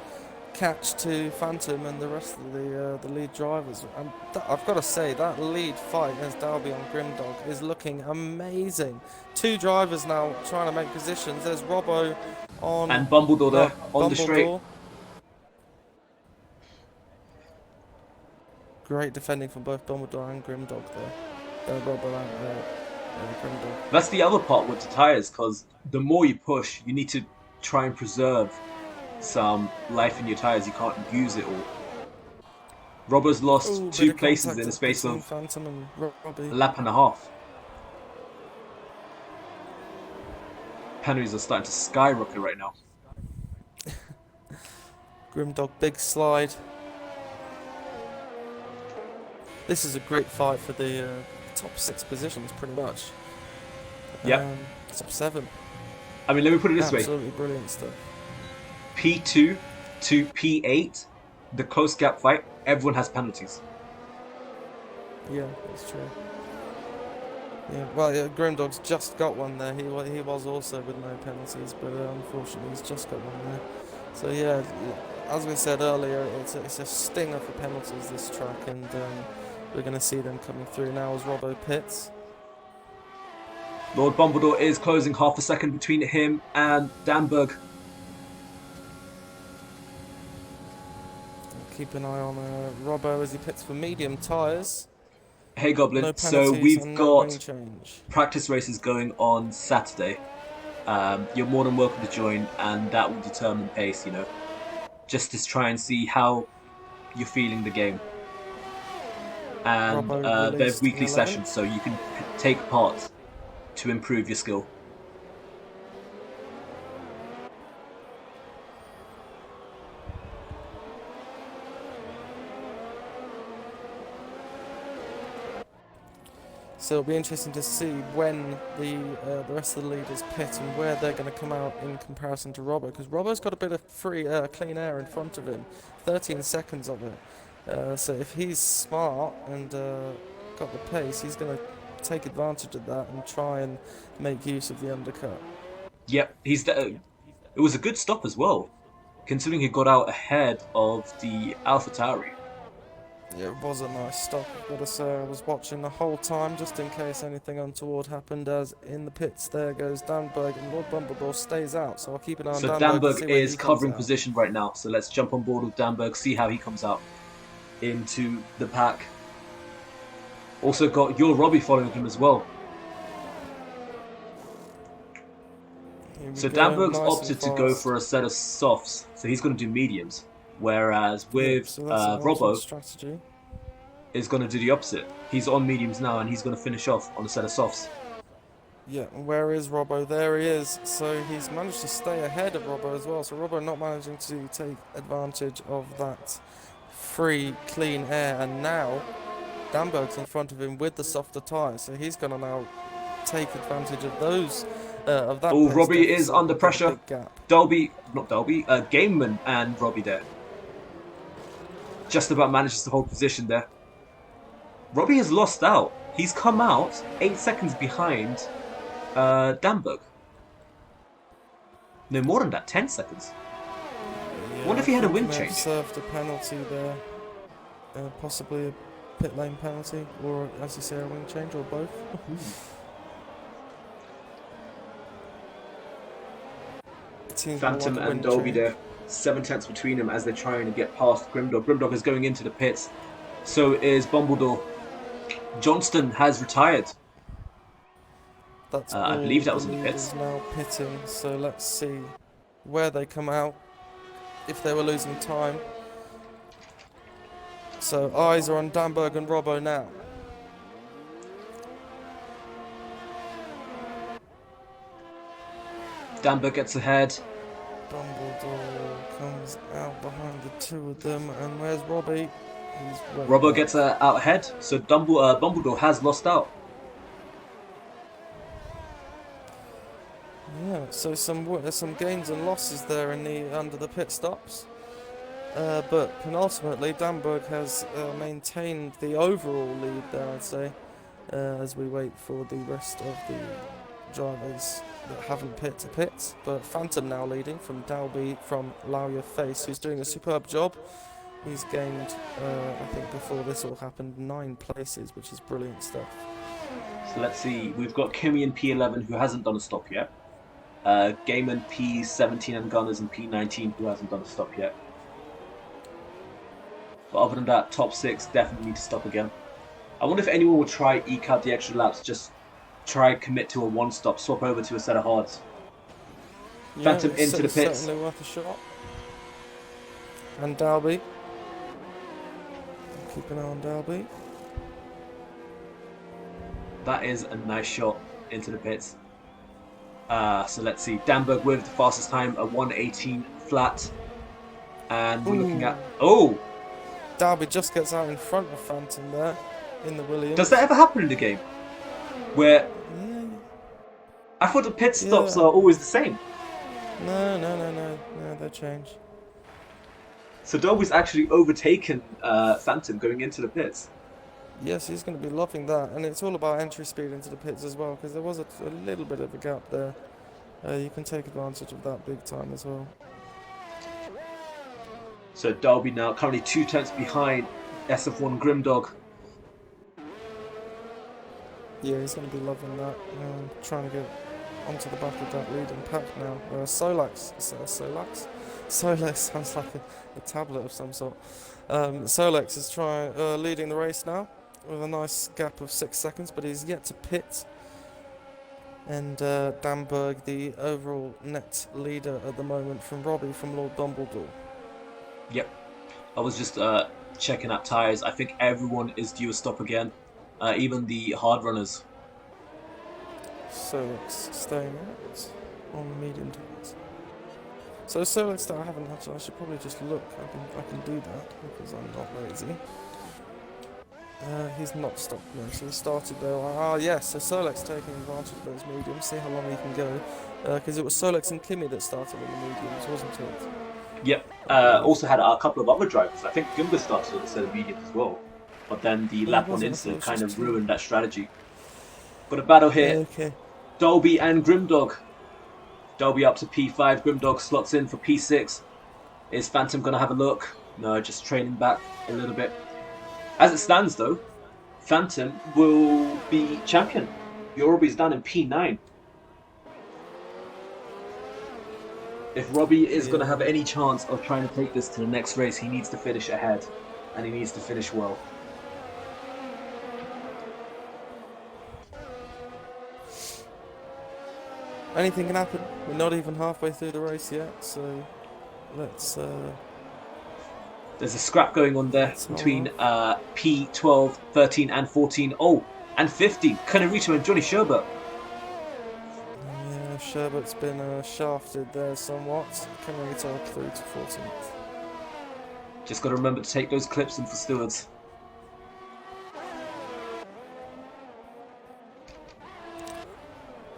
catch to Phantom and the rest of the lead drivers. And I've got to say, that lead fight against Dalby on Grimdog is looking amazing. 2 drivers now trying to make positions. There's Robbo on And Bumbledore there on the straight. Bumbledore. Great defending from both Bumbledore and Grimdog there. Robbo and Grimdog. That's the other part with the tyres, because the more you push, you need to try and preserve some life in your tyres. You can't use it all. Robbo's lost 2 places in the space of Phantom and a lap and a half. Penalties are starting to skyrocket right now. Grimdog, big slide. This is a great fight for the top 6 positions, pretty much. Yep. Top 7. I mean, let me put it this way. Absolutely brilliant stuff. P2 to P8, the close gap fight, everyone has penalties. Yeah, that's true. Yeah, well, yeah, Grimdog's just got one there. He was also with no penalties, but unfortunately he's just got one there. So yeah, as we said earlier, it's a stinger for penalties, this track, and we're going to see them coming through now as Robbo pits. Lord Bumbledore is closing half a second between him and Danberg. Keep an eye on Robbo as he pits for medium tyres. Hey Goblin, No so penalties we've and no got wing change. practice races going on Saturday. You're more than welcome to join, and that will determine pace, you know. Just to try and see how you're feeling the game. And they're weekly sessions, so you can take part to improve your skill. So it'll be interesting to see when the rest of the leaders pit and where they're going to come out in comparison to Robbo, because Robbo's got a bit of free clean air in front of him, 13 seconds of it. So if he's smart and got the pace, he's going to take advantage of that and try and make use of the undercut. Yep, it was a good stop as well, considering he got out ahead of the AlphaTauri. Yeah, it was a nice stop. I've got to say, I was watching the whole time just in case anything untoward happened, as in the pits there goes Danberg and Lord Bumbledore stays out, so I'll keep an eye on Danberg. So Danberg is covering position right now, so let's jump on board with Danberg, see how he comes out into the pack. Also got your Robbie following him as well. So Danberg's opted to go for a set of softs, so he's going to do mediums. Whereas with Robbo is going to do the opposite. He's on mediums now and he's going to finish off on a set of softs. Yeah, and where is Robbo? There he is. So he's managed to stay ahead of Robbo as well. So Robbo not managing to take advantage of that free, clean air. And now Danberg's in front of him with the softer tyres. So he's going to now take advantage of those. Of that. Oh, Robbie is under pressure. Gameman and Robbie there. Just about manages to hold position there. Robbie has lost out. He's come out 8 seconds behind Danberg. No, more than that, 10 seconds. Yeah, What if he had a wind change? Served a penalty there. Possibly a pit lane penalty, or as you say, a wing change, or both. Phantom and Dolby there. 7 tenths between them as they're trying to get past Grimdog. Grimdog is going into the pits. So is Bumbledore. Johnston has retired. That's I believe that was in the pits. Now pitting, so let's see where they come out. If they were losing time. So eyes are on Danberg and Robbo now. Danberg gets ahead. Dumbledore comes out behind the 2 of them, and where's Robbie? Robbo gets out ahead, so Dumbledore has lost out. Yeah, so some gains and losses there in under the pit stops, but penultimately Danberg has maintained the overall lead there, I'd say, as we wait for the rest of drivers that haven't pit to pit. But Phantom now leading from Dalby from Allow Your Face, who's doing a superb job. He's gained, I think before this all happened, 9 places, which is brilliant stuff. So let's see. We've got Kimmy in P11 who hasn't done a stop yet. Gaiman P17 and Gunners in P19 who hasn't done a stop yet. But other than that, top 6 definitely need to stop again. I wonder if anyone will try eke out the extra laps, just try commit to a 1-stop, swap over to a set of hards. Yeah, Phantom into the pits. Certainly worth a shot. And Dalby. Keep an eye on Dalby. That is a nice shot into the pits. So let's see. Danberg with the fastest time, a 1:18 flat. And we're looking at... Oh! Dalby just gets out in front of Phantom there in the Williams. Does that ever happen in the game? Where... Yeah. I thought the pit stops are always the same. No, they change. So Dalby's actually overtaken Phantom going into the pits. Yes, he's going to be loving that, and it's all about entry speed into the pits as well, because there was a little bit of a gap there. You can take advantage of that big time as well. So Dalby now currently 2 tenths behind SF1 Grimdog. Yeah, he's going to be loving that, trying to get onto the back of that leading pack now. Solex sounds like a tablet of some sort. Solex is leading the race now with a nice gap of 6 seconds, but he's yet to pit. And Danberg, the overall net leader at the moment, from Robbie from Lord Dumbledore. Yep. I was just checking out tyres. I think everyone is due a stop again, even the hard runners. Solex staying out on the medium tyres. So Solex that I haven't had to, I should probably just look. I can do that because I'm not lazy. He's not stopped now, so he started there. Yes, so Solex taking advantage of those mediums, see how long he can go. Because it was Solex and Kimmy that started with the mediums, wasn't it? Yep. Also had a couple of other drivers. I think Gimba started with a set of mediums as well. But then the lap 1 incident kind of ruined that strategy. Got a battle here. Okay. Dalby and Grimdog. Dalby up to P5. Grimdog slots in for P6. Is Phantom going to have a look? No, just trailing back a little bit. As it stands, though, Phantom will be champion. Yorubi's down in P9. If Robbie is going to have any chance of trying to take this to the next race, he needs to finish ahead. And he needs to finish well. Anything can happen. We're not even halfway through the race yet, so let's... There's a scrap going on there between P12, 13 and 14. Oh, and 15. Canarito and Johnny Sherbert. Yeah, Sherbert's been shafted there somewhat. Canarito through to 14th. Just got to remember to take those clips in for stewards.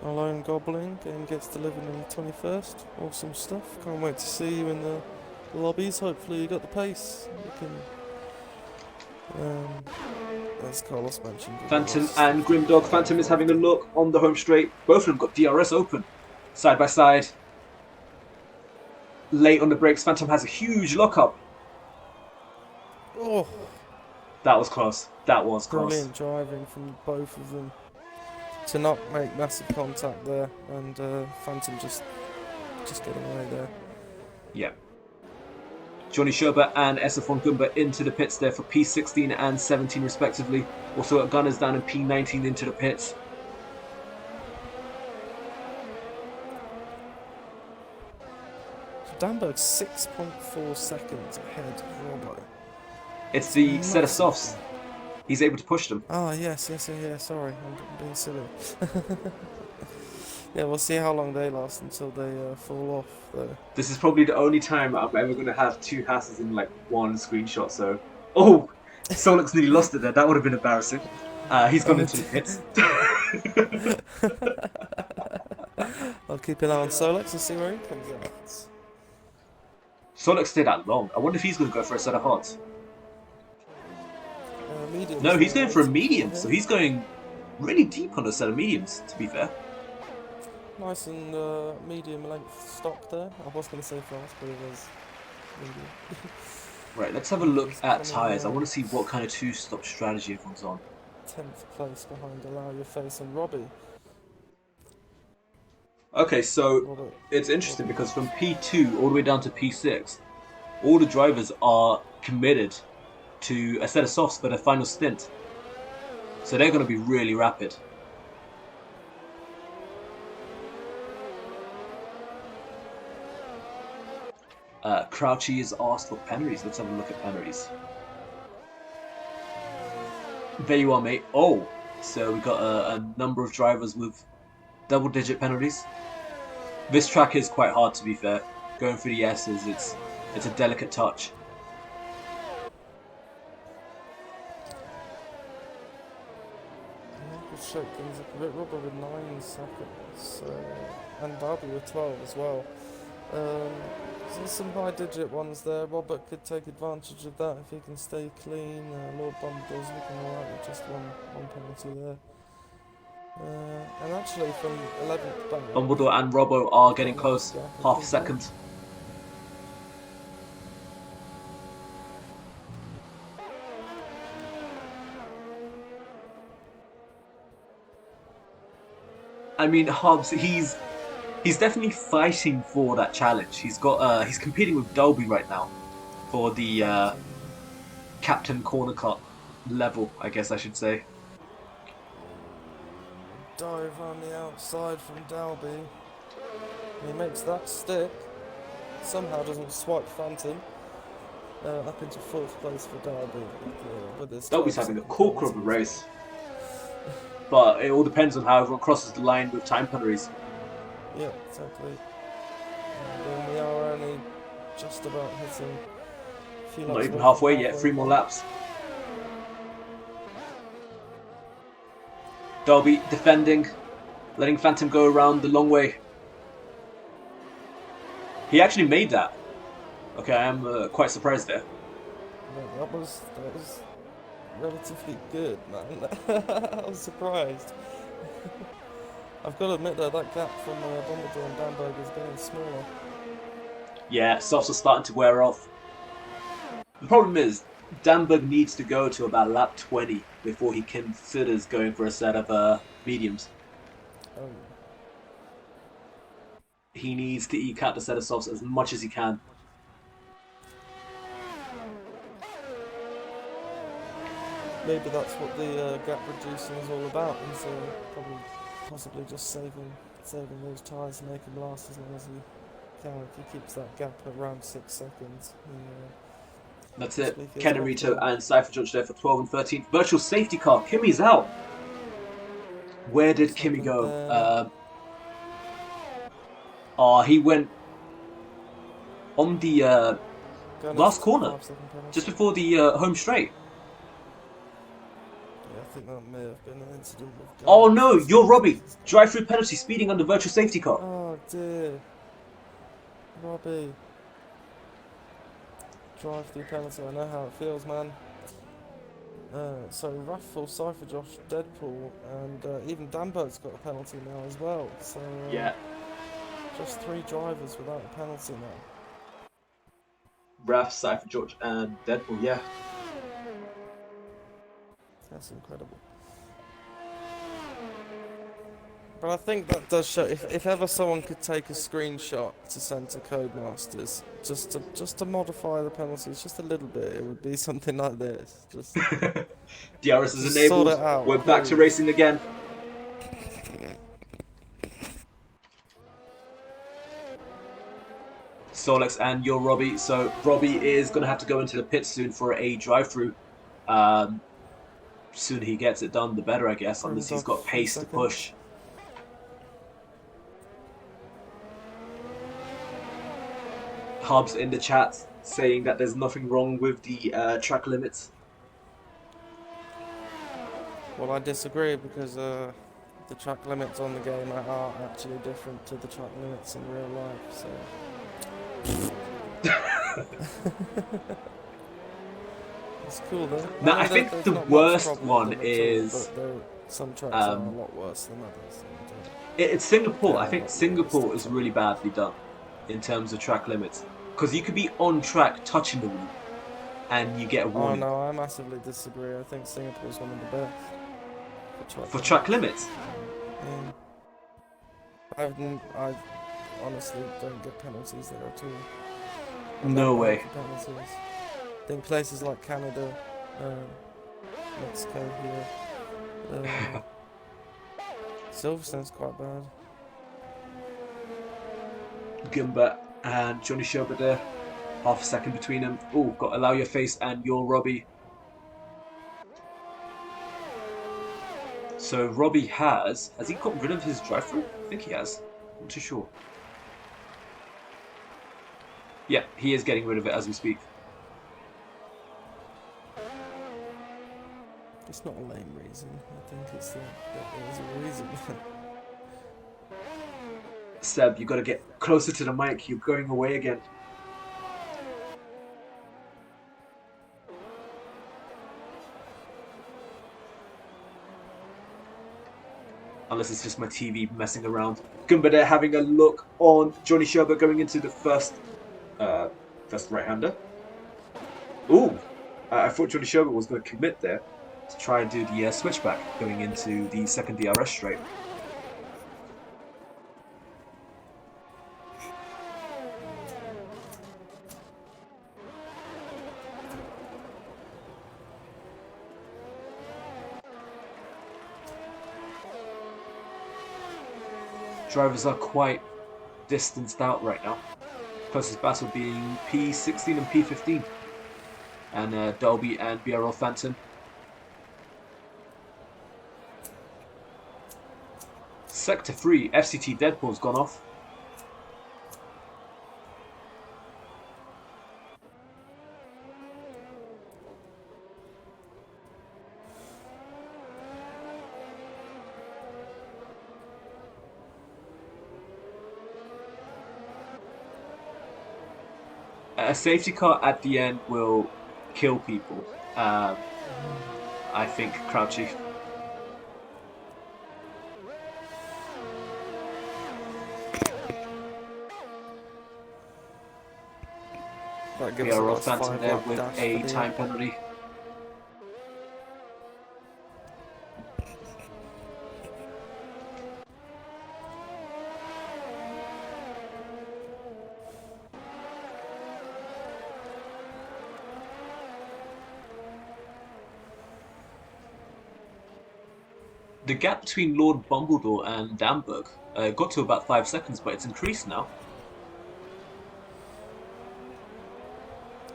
Alone Goblin, game gets delivered on the 21st. Awesome stuff. Can't wait to see you in the lobbies. Hopefully you got the pace. You can, as Carlos mentioned. Phantom and Grimdog. Phantom is having a look on the home straight. Both of them got DRS open. Side by side. Late on the brakes. Phantom has a huge lockup. Oh, that was close. That was close. Brilliant driving from both of them to not make massive contact there, and Phantom just getting away there. Yeah. Johnny Sherbert and SF1 Gumba into the pits there for P16 and 17 respectively. Also got Gunners down in P19 into the pits. So Danberg's 6.4 seconds ahead of Robbo. It's the set of softs. He's able to push them. Ah, yes, sorry, I'm being silly. Yeah, we'll see how long they last until they fall off, though. This is probably the only time I'm ever going to have 2 Hasses in, like, one screenshot, so... Oh! Solix nearly lost it there. That would have been embarrassing. He's gone into the pits. I'll keep an eye on Solix and see where he comes out. Solix stayed that long. I wonder if he's going to go for a set of hearts. Mediums. No, he's going for a medium, so he's going really deep on a set of mediums, to be fair. Nice and medium length stock there. I was going to say fast, but it was medium. Right, let's have a look He's at coming tyres. I want to see what kind of two-stop strategy everyone's on. 10th place behind Allow Your Face and Robbie. Okay, so Robert, it's interesting because from P2 all the way down to P6, all the drivers are committed to a set of softs for their final stint. So they're going to be really rapid. Crouchy is asked for penalties. Let's have a look at penalties. There you are, mate. Oh, so we got a number of drivers with double-digit penalties. This track is quite hard, to be fair. Going through the S's, it's a delicate touch. We'll shake things up a bit. Robert with 9 seconds, and Darby with 12 as well. So there's some high digit ones there. Robert could take advantage of that if he can stay clean. Lord Bumbledore's looking alright with just one penalty there. And actually from 11th back, Dumbledore and Robbo are getting close. Half a second. I mean, Hobbs, he's definitely fighting for that challenge. He's competing with Dolby right now for the Captain Corner Cup level, I guess I should say. Dive on the outside from Dalby. He makes that stick. Somehow doesn't swipe Phantom. Up into 4th place for Dalby. With his Dolby's having a corker of a race. But it all depends on how everyone crosses the line with time penalties. Yeah, exactly. And we are only just about hitting a few laps. Not even halfway yet, 3 more laps. Dolby defending, letting Phantom go around the long way. He actually made that. Okay, I am quite surprised there. Yeah, that was relatively good, man. I was surprised. I've got to admit though, that gap from Dumbledore and Danberg is getting smaller. Yeah, softs are starting to wear off. The problem is, Danberg needs to go to about lap 20 before he considers going for a set of mediums. Oh. He needs to eke out the set of softs as much as he can. Maybe that's what the gap reducing is all about. He's probably possibly just saving those tyres to make him last as long as he can. If he keeps that gap at around 6 seconds. That's it. Kennerito and Cypher Judge there for 12 and 13. Virtual safety car. Kimmy's out. Where did Kimmy go? He went on the last corner, just before the home straight. I think that may have been an incident with Oh no, you're Robbie. Drive-through penalty, speeding under virtual safety car. Oh dear. Robbie. Drive-through penalty, I know how it feels, man. So Raffle, Cypher Josh, Deadpool, and even Danberg's got a penalty now as well. So Yeah. just 3 drivers without a penalty now. Raph, Cypher George, and Deadpool, yeah. That's incredible. But I think that does show, if ever someone could take a screenshot to send to Codemasters, just to modify the penalties just a little bit, it would be something like this. Just DRS is enabled. Sort it out, We're back to racing again. Solex and your Robbie. So Robbie is going to have to go into the pit soon for a drive-through. Sooner he gets it done, the better, I guess, unless he's got pace to push. Hubs in the chat saying that there's nothing wrong with the track limits. Well, I disagree because the track limits on the game are actually different to the track limits in real life. So it's cool though. Now I think the worst one is. Some tracks are a lot worse than others. It's Singapore. They're I a think lot Singapore is realistic. really badly done in terms of track limits because you could be on track touching the wall and you get a Oh warning no, I massively disagree. I think Singapore's one of the best for track for track limits. limits. Yeah. I honestly don't get penalties there at all. I'm No that bad way. for penalties. I think places like Canada, Mexico here, Silverstone's quite bad. Gumba and Johnny Sherbert there. Half a second between them. Oh, got Allow Your Face and Your Robbie. So Robbie has he got rid of his drive-through? I think he has. I'm not too sure. Yeah, he is getting rid of it as we speak. It's not a lame reason. I think it's that there's a reason. Seb, you got to get closer to the mic. You're going away again. Unless it's just my TV messing around. Gumba there having a look on Johnny Sherbert going into the first right-hander. Ooh, I thought Johnny Sherbert was going to commit there to try and do the switchback going into the second DRS straight. Drivers are quite distanced out right now. Closest battle being P16 and P15. And Dolby and BRL Phantom. Sector 3, FCT Deadpool's gone off. A safety car at the end will kill people. I think Crouchy. That gives us Phantom 5 there lap with dash a for the time penalty. The gap between Lord Bumbledore and Damberg got to about 5 seconds, but it's increased now.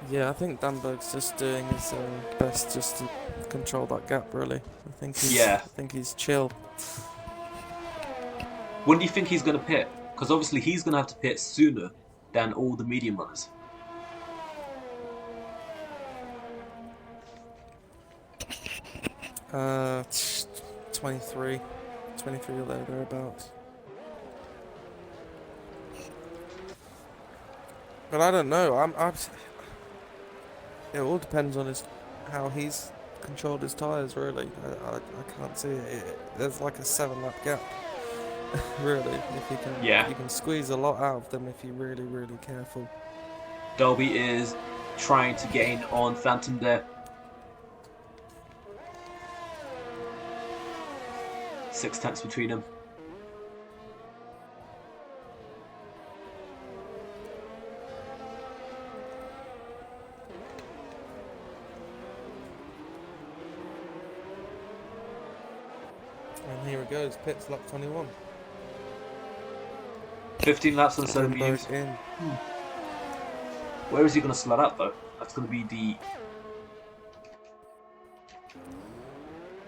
Yeah, I think Danberg's just doing his best just to control that gap. Really, I think he's chill. When do you think he's going to pit? Because obviously he's going to have to pit sooner than all the medium runners. Uh, 23 or thereabouts. But I don't know. It all depends on how he's controlled his tyres. Really, I can't see it. There's like a 7 lap gap. Really, if you can squeeze a lot out of them if you're really careful. Dolby is trying to gain on Phantom there. 6 tenths between them. And here it goes, pits lap 21. 15 laps on the set of mediums. Where is he going to slot out though? That's going to be the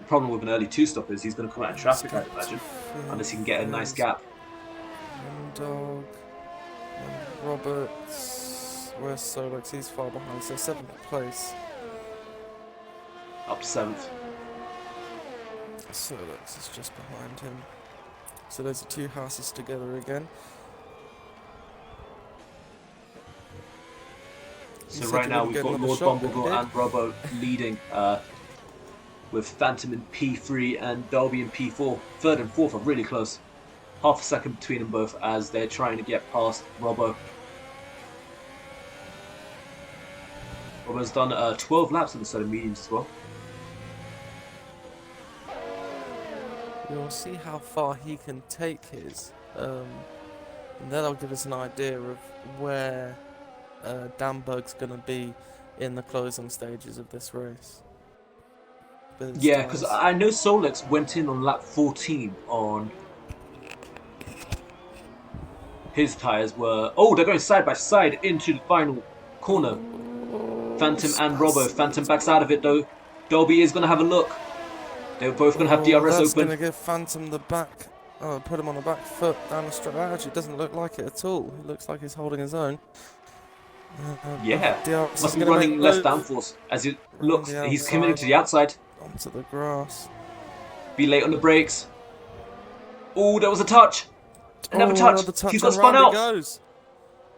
problem with an early 2-stop is he's going to come out in traffic, I'd imagine. Unless he can get a nice gap. Dog. Roberts. Where's Solex? He's far behind, so 7th place. Up to 7th. Solex is just behind him. So there's the 2 houses together again. So right now we've got Lord Bumbledore and Robbo leading with Phantom in P3 and Dolby in P4. Third and fourth are really close. Half a second between them both as they're trying to get past Robbo. Robbo's done 12 laps on the set of mediums as well. We'll see how far he can take his, and that'll give us an idea of where Damberg's going to be in the closing stages of this race. Yeah, because I know Solex went in on lap 14 on his tyres were... Oh, they're going side by side into the final corner. Phantom and Robbo. Phantom backs out of it though. Dolby is going to have a look. They're both going to have DRS that's open. Going to give Phantom the back... Oh, put him on the back foot down the straight. Actually, it doesn't look like it at all. It looks like he's holding his own. Yeah, DRS must be running less downforce as it looks. He's coming to the outside. Onto the grass. Be late on the brakes. Oh, there was a touch. Another touch. He's got spun out. Goes.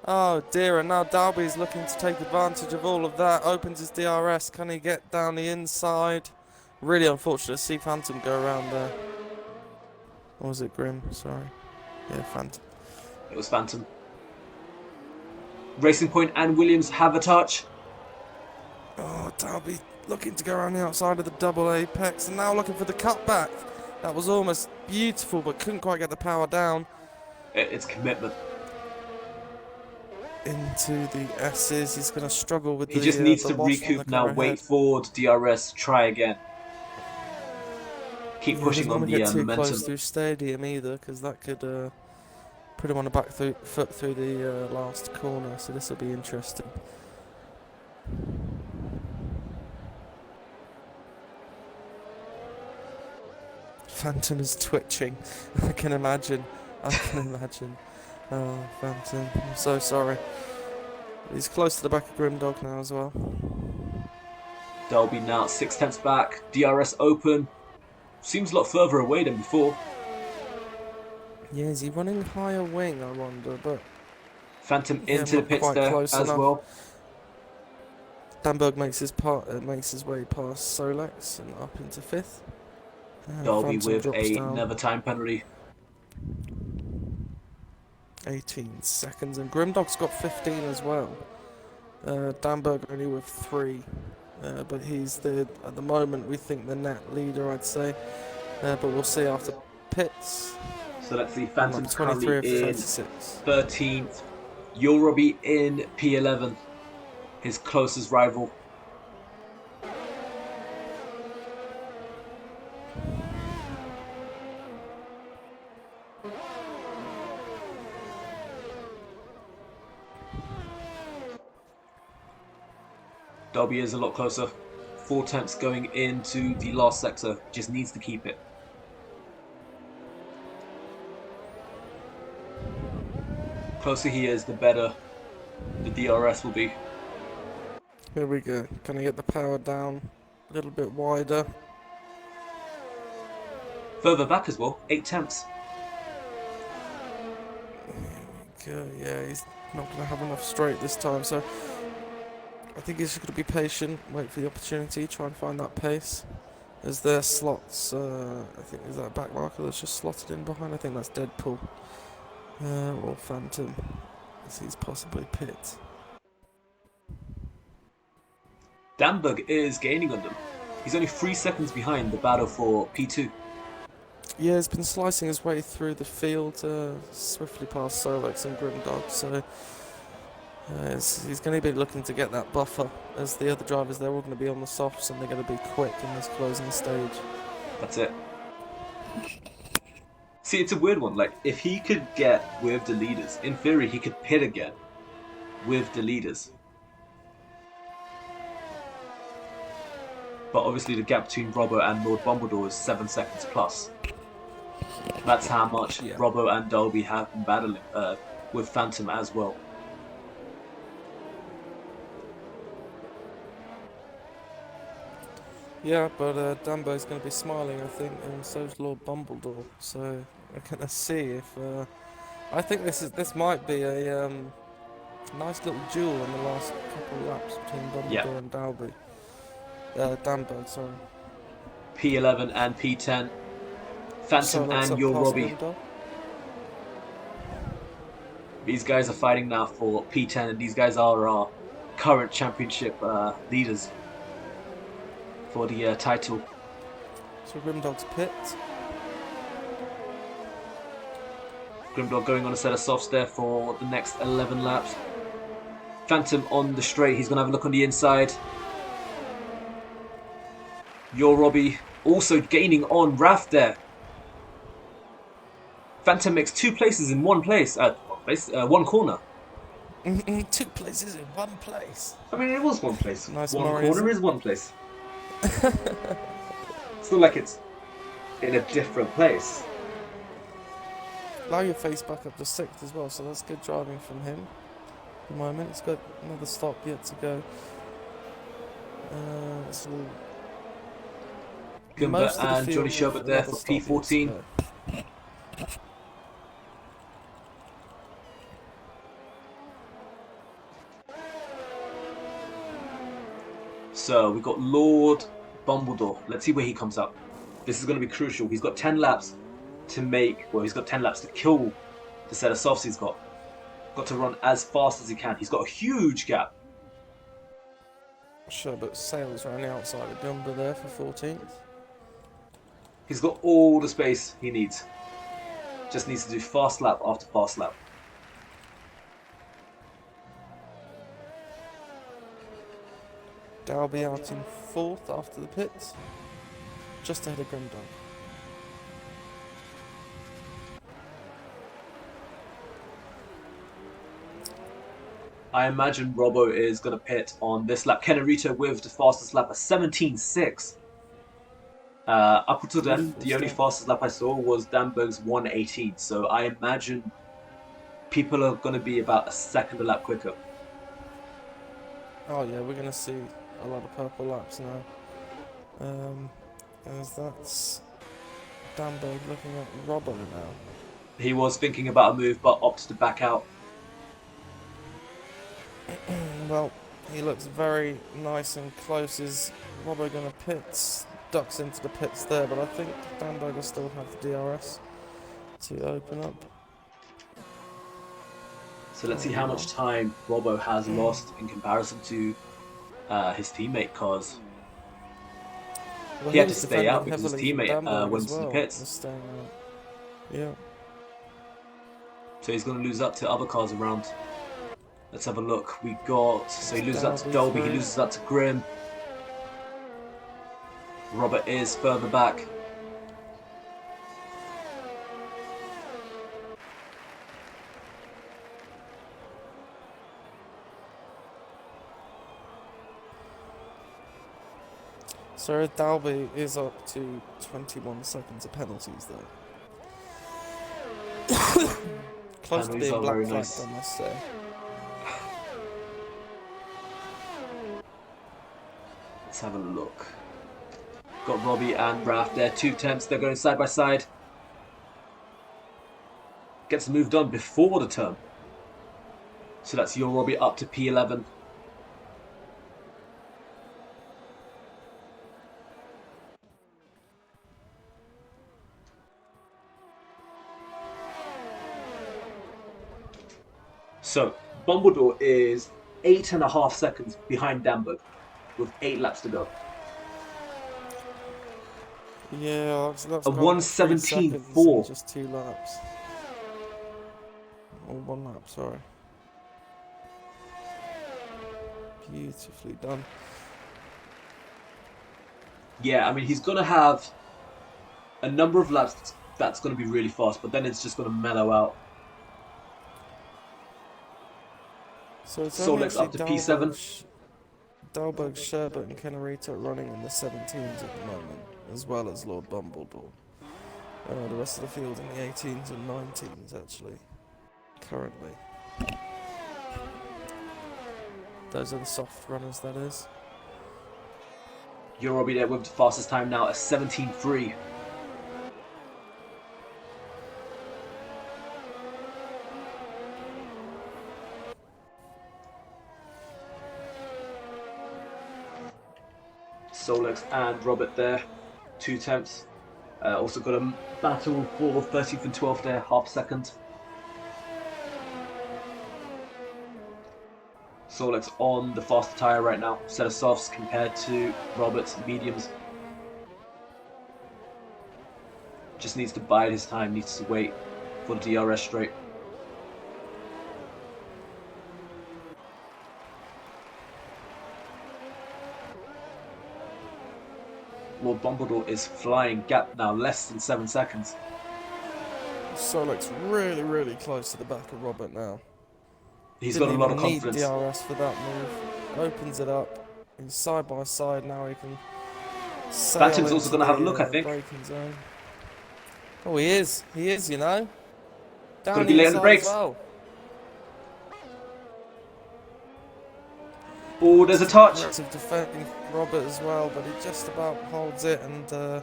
Oh dear, and now Dalby's looking to take advantage of all of that. Opens his DRS. Can he get down the inside? Really unfortunate to see Phantom go around there. Or was it Grim? Sorry. Yeah, Phantom. It was Phantom. Racing Point and Williams have a touch. Oh, Dalby looking to go around the outside of the double apex and now looking for the cutback. That was almost beautiful, but couldn't quite get the power down. It's commitment. Into the S's. He's going to struggle with the... He just needs to recoup now, wait forward, DRS, try again. Keep pushing on the momentum. momentum. Not close through Stadium either, because that could put him on the back foot through the last corner, so this will be interesting. Phantom is twitching. I can imagine. Oh, Phantom. I'm so sorry. He's close to the back of Grimdog now as well. Dolby now 6/10 back. DRS open. Seems a lot further away than before. Yeah, is he running higher wing, I wonder, but... Phantom into the pits there as well. Damberg makes his way past Solex and up into 5th. Dolby with another time penalty. 18 seconds, and Grimdog's got 15 as well. Damberg only with 3, but he's at the moment we think the net leader, I'd say. But we'll see after pits. So let's see, Phantom's 23 currently in 36. 13th. Robbie in P11, his closest rival. Dolby is a lot closer. 4 tenths going into the last sector. Just needs to keep it. Closer he is, the better the DRS will be. Here we go. Can I get the power down a little bit wider? Further back as well, 8 tenths. There we go. Yeah, he's not going to have enough straight this time, so I think he's just going to be patient, wait for the opportunity, try and find that pace. As their slots, I think is that back marker that's just slotted in behind. I think that's Deadpool or Phantom, as he's possibly pit. Damberg is gaining on them. He's only 3 seconds behind the battle for P2. Yeah, he's been slicing his way through the field, swiftly past Solex and Grimdog, so he's going to be looking to get that buffer, as the other drivers, they're all going to be on the softs and they're going to be quick in this closing stage. That's it. See, it's a weird one. Like, if he could get with the leaders, in theory, he could pit again with the leaders. But obviously the gap between Robbo and Lord Bumbledore is 7 seconds plus. That's how much Robbo and Dolby have been battling with Phantom as well. Yeah, but Dambo's going to be smiling, I think, and so's Lord Bumbledore. So we're going to see if... I think this might be a nice little duel in the last couple of laps between Bumbledore and Dalby. Dambo, sorry. P11 and P10. Phantom Solek's and up Your past Robbie. Grimdog. These guys are fighting now for P10, and these guys are our current championship leaders for the title. So Grimdog's pit. Grimdog going on a set of softs there for the next 11 laps. Phantom on the straight. He's going to have a look on the inside. Your Robbie also gaining on Raf there. Phantom makes 2 places in one place. One corner. 2 places in one place. I mean, it was one place. Nice One Morris. corner is one place. It's not like it's in a different place. Allow your face back up to 6th as well, so that's good driving from him. At the moment, it's got another stop yet to go. So Gumba and Johnny Sherbert there for P14. So we've got Lord Bumbledore. Let's see where he comes up. This is going to be crucial. He's got 10 laps to make. Well, he's got 10 laps to kill the set of softs he's got. Got to run as fast as he can. He's got a huge gap. Sherbert sails around the outside of Gumba there for 14th. He's got all the space he needs. Just needs to do fast lap after fast lap. Dalby out in 4th after the pits. Just ahead of Grimdog. I imagine Robbo is going to pit on this lap. Kennerito with the fastest lap at 17.6. Up until then, the only fastest lap I saw was Danberg's 1:18. So I imagine people are going to be about a second a lap quicker. Oh yeah, we're going to see a lot of purple laps now. As that's Danberg looking at Robbo now. He was thinking about a move, but opted to back out. Well, he looks very nice and close. Is Robbo going to pits? Ducks into the pits there, but I think Danberg will still have the DRS to open up. So let's see how much time Robbo has lost in comparison to his teammate, because he had to stay out because his teammate went to the pits. Yeah. So he's going to lose up to other cars around. Let's have a look. We got, so he loses out to Dolby, he loses out to Grim. Robert is further back. So Dalby is up to 21 seconds of penalties though. Close to being black flagged, I must say. Let's have a look. Got Robbie and Raf there, 2 temps, they're going side by side. Gets moved on before the turn. So that's your Robbie up to P11. So, Bumbledore is 8.5 seconds behind Danberg with 8 laps to go. Yeah, that's a 1:17.4. Just 2 laps. Or 1 lap, sorry. Beautifully done. Yeah, I mean, he's going to have a number of laps that's going to be really fast, but then it's just going to mellow out. So it's Solex up to P7. Dalberg, Sherbert and Kennerito running in the 17s at the moment, as well as Lord Bumbledore. The rest of the field in the 18s and 19s, actually, currently. Those are the soft runners, that is. You're Robbie there with the fastest time now at 17.3. Solex and Robert there. 2 attempts. Also got a battle for 13th and 12th there, half a second. Solek's on the faster tyre right now, set of softs compared to Robert's mediums. Just needs to bide his time, needs to wait for the DRS straight. Lord Bombadil is flying, gap now less than 7 seconds. Solek's really, really close to the back of Robert now. He's got a lot of Didn't even confidence. need DRS for that move. Opens it up. He's side by side now. He can. Phantom's also going to have a look, I think. Braking zone. Oh, he is. He is. You know. Down Got to be late on the brakes. well. Oh, there's a touch. Aggressive defending Robert as well, but he just about holds it and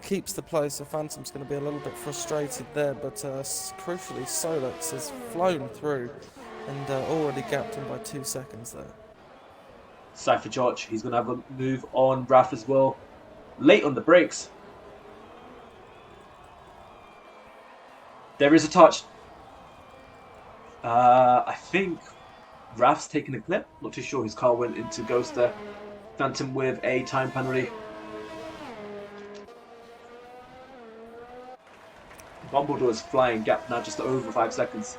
keeps the place. So Phantom's going to be a little bit frustrated there, but crucially, Solex has flown through and already gapped him by 2 seconds there. Cypher George, he's going to have a move on Raf as well. Late on the brakes. There is a touch. I think Raf's taking a clip. Not too sure. His car went into ghost there. Phantom with a time penalty. Bombadil is flying, gap now just over 5 seconds.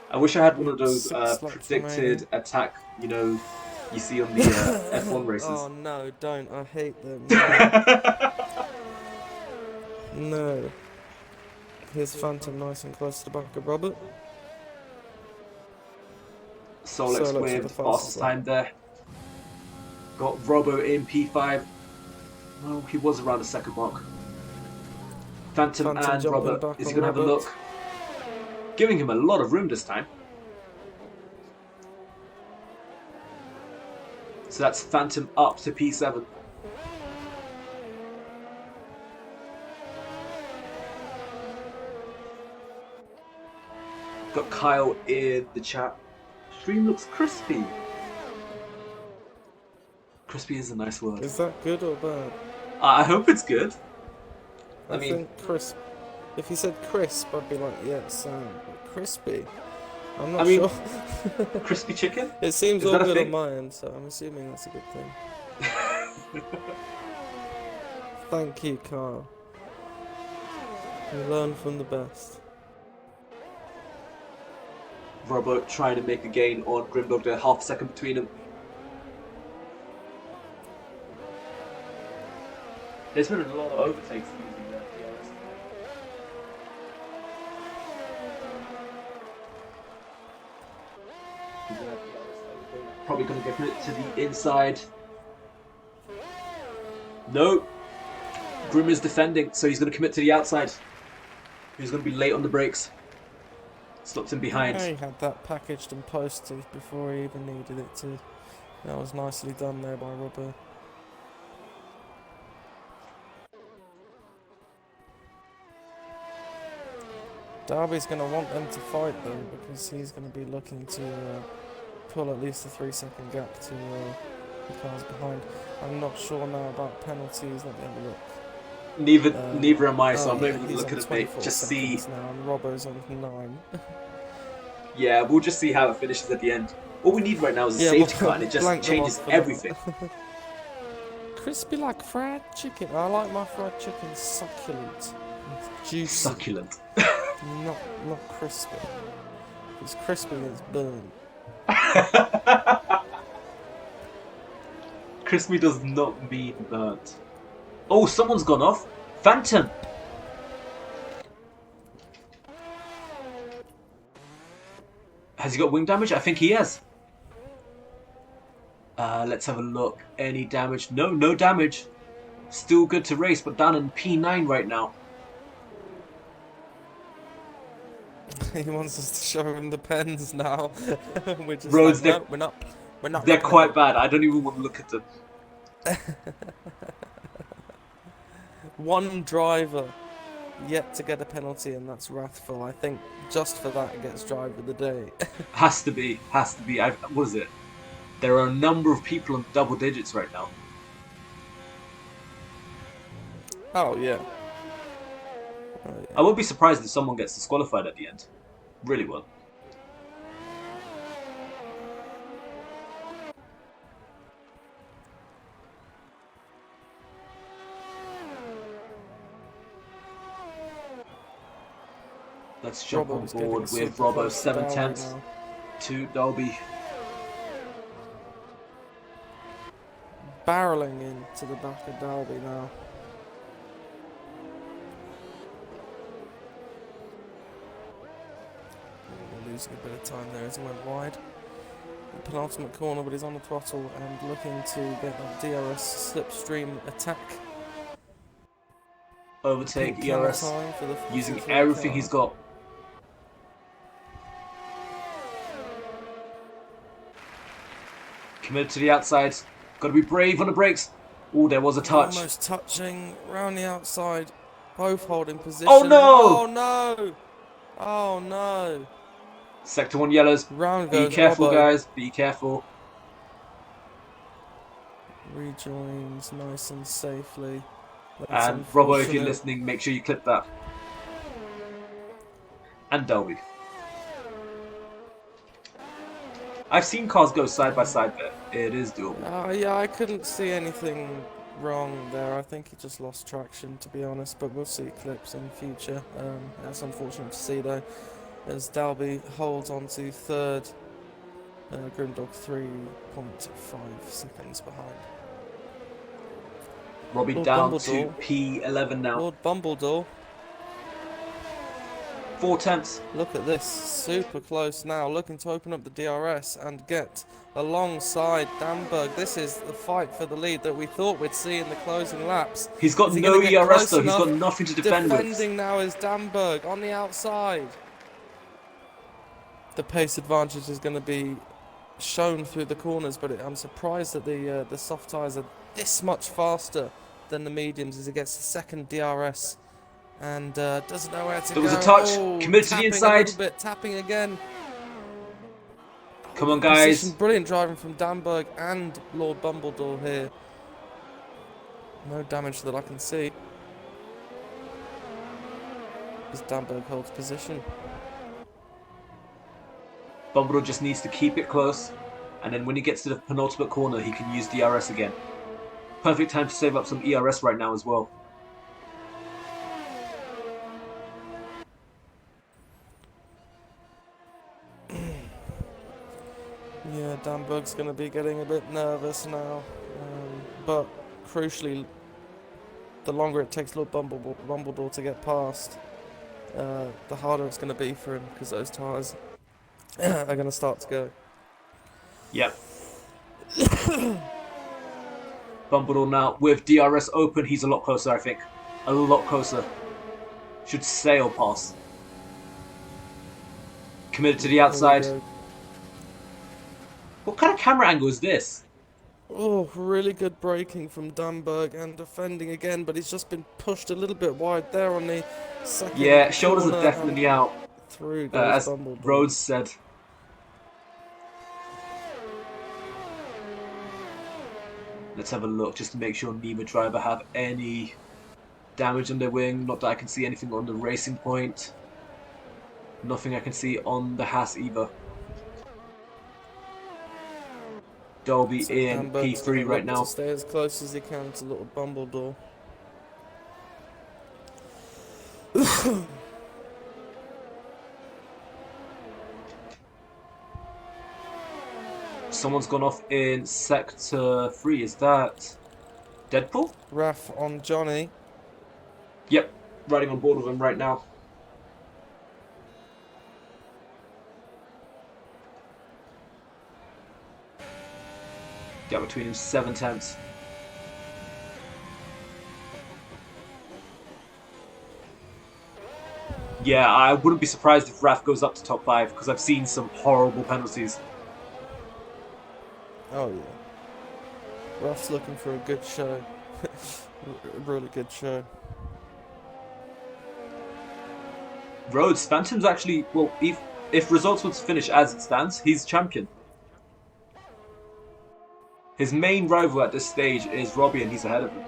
I wish I had one of those predicted attack, you know, you see on the F1 races. Oh no, don't. I hate them. No. Here's Phantom nice and close to the back of Robert. Solex with the fastest time there. Got Robbo in P5. Well, he was around the second mark. Phantom and Robert, is he going to have a look? Giving him a lot of room this time. So that's Phantom up to P7. Got Kyle in the chat. Stream looks crispy. Crispy is a nice word. Is that good or bad? I hope it's good. I think crisp. If you said crisp, I'd be like, yeah, it sounds crispy. I'm not sure. Crispy chicken? It seems all good on my end, so I'm assuming that's a good thing. Thank you, Kyle. You learn from the best. Robert trying to make a gain on Grimdog there, half a second between them. There's been a lot of overtakes using that DRS. Probably going to get it to the inside. No. Grim is defending, so he's going to commit to the outside. He's going to be late on the brakes. Stopped him behind. Yeah, he had that packaged and posted before he even needed it to. That was nicely done there by Robert. Darby's going to want them to fight though, because he's going to be looking to pull at least a 3-second gap to the cars behind. I'm not sure now about penalties. Let me have a look. Neither am I, so I'm not even going to look at it. Just see. Now, and Robbo's on 9. Yeah, we'll just see how it finishes at the end. All we need right now is a safety car, and it just changes everything. Crispy like fried chicken. I like my fried chicken succulent. Juicy. Succulent. Not crispy. If it's crispy, it's burnt. Crispy does not mean burnt. Oh, someone's gone off. Phantom. Has he got wing damage? I think he has. Let's have a look. Any damage? No, no damage. Still good to race, but down in P9 right now. He wants us to show him the pens now. We're just Roads, like, no, we're not. They're quite bad. I don't even want to look at them. One driver yet to get a penalty, and that's Wrathful. I think just for that it gets driver of the day. Has to be. What is it? There are a number of people on double digits right now. Oh yeah. Oh I yeah. won't be surprised if someone gets disqualified at the end. Really will. Let's jump on Robbo's getting board with super Robbo close to 7 Dalby tenths now. to Dolby. Barreling into the back of Dalby now. We're losing a bit of time there as he went wide. The penultimate corner, but he's on the throttle and looking to get that DRS slipstream attack. Overtake Pink camera ERS time for the using 43 everything car. he's got. Committed to the outside. Got to be brave on the brakes. Oh, there was a touch. Almost touching round the outside. Both holding position. Oh no! Oh no! Oh no! Sector 1 yellows. Round Be goes careful, Robbo. guys. Be careful. Rejoins nice and safely. That's And Robbo, if you're unfortunate. listening, make sure you clip that. And Dolby. I've seen cars go side by side there. It is doable. Yeah, I couldn't see anything wrong there. I think he just lost traction, to be honest, but we'll see clips in future. That's unfortunate to see, though, as Dalby holds on to third. Grimdog 3.5 seconds behind. Robbie Lord down Bumbledore. to P11 now. Lord Bumbledore, 4 tenths. look at this, super close now, looking to open up the DRS and get alongside Danberg. This is the fight for the lead that we thought we'd see in the closing laps. He's got Is he no gonna get ERS close though. He's got enough? nothing to defend with. Defending now is Danberg on the outside. The pace advantage is going to be shown through the corners, but I'm surprised that the soft tyres are this much faster than the mediums as he gets the second DRS and doesn't know where to go. There was a touch. Oh, Committed to the tapping inside. a little bit, tapping again. Come on, guys. Position, brilliant driving from Danberg and Lord Bumbledore here. No damage that I can see, as Danberg holds position. Bumbledore just needs to keep it close, and then when he gets to the penultimate corner, he can use DRS again. Perfect time to save up some ERS right now as well. Yeah, Danberg's going to be getting a bit nervous now, but crucially, the longer it takes Lord Bumbledore to get past, the harder it's going to be for him, because those tyres are going to start to go. Yep. Bumbledore now with DRS open. He's a lot closer, I think. A lot closer. Should sail past. Committed to the outside. What kind of camera angle is this? Oh, really good braking from Danberg and defending again, but he's just been pushed a little bit wide there on the second. Yeah, shoulders are corner definitely out. Through goes As Bumbledore. Rhodes said. Let's have a look just to make sure neither driver have any damage on their wing. Not that I can see anything on the Racing Point. Nothing I can see on the Haas either. Dolby So in Danberg's P3 gonna right look now. to stay as close as he can to little Bumbledore. Someone's gone off in Sector 3. Is that Deadpool? Raf on Johnny. Yep, riding on board with him right now. Gap between him 7 tenths. Yeah, I wouldn't be surprised if Raf goes up to top 5 because I've seen some horrible penalties. Oh yeah. Raf's looking for a good show. A really good show. Rhodes, Phantom's actually, well, if results were to finish as it stands, he's champion. His main rival at this stage is Robbie, and he's ahead of him.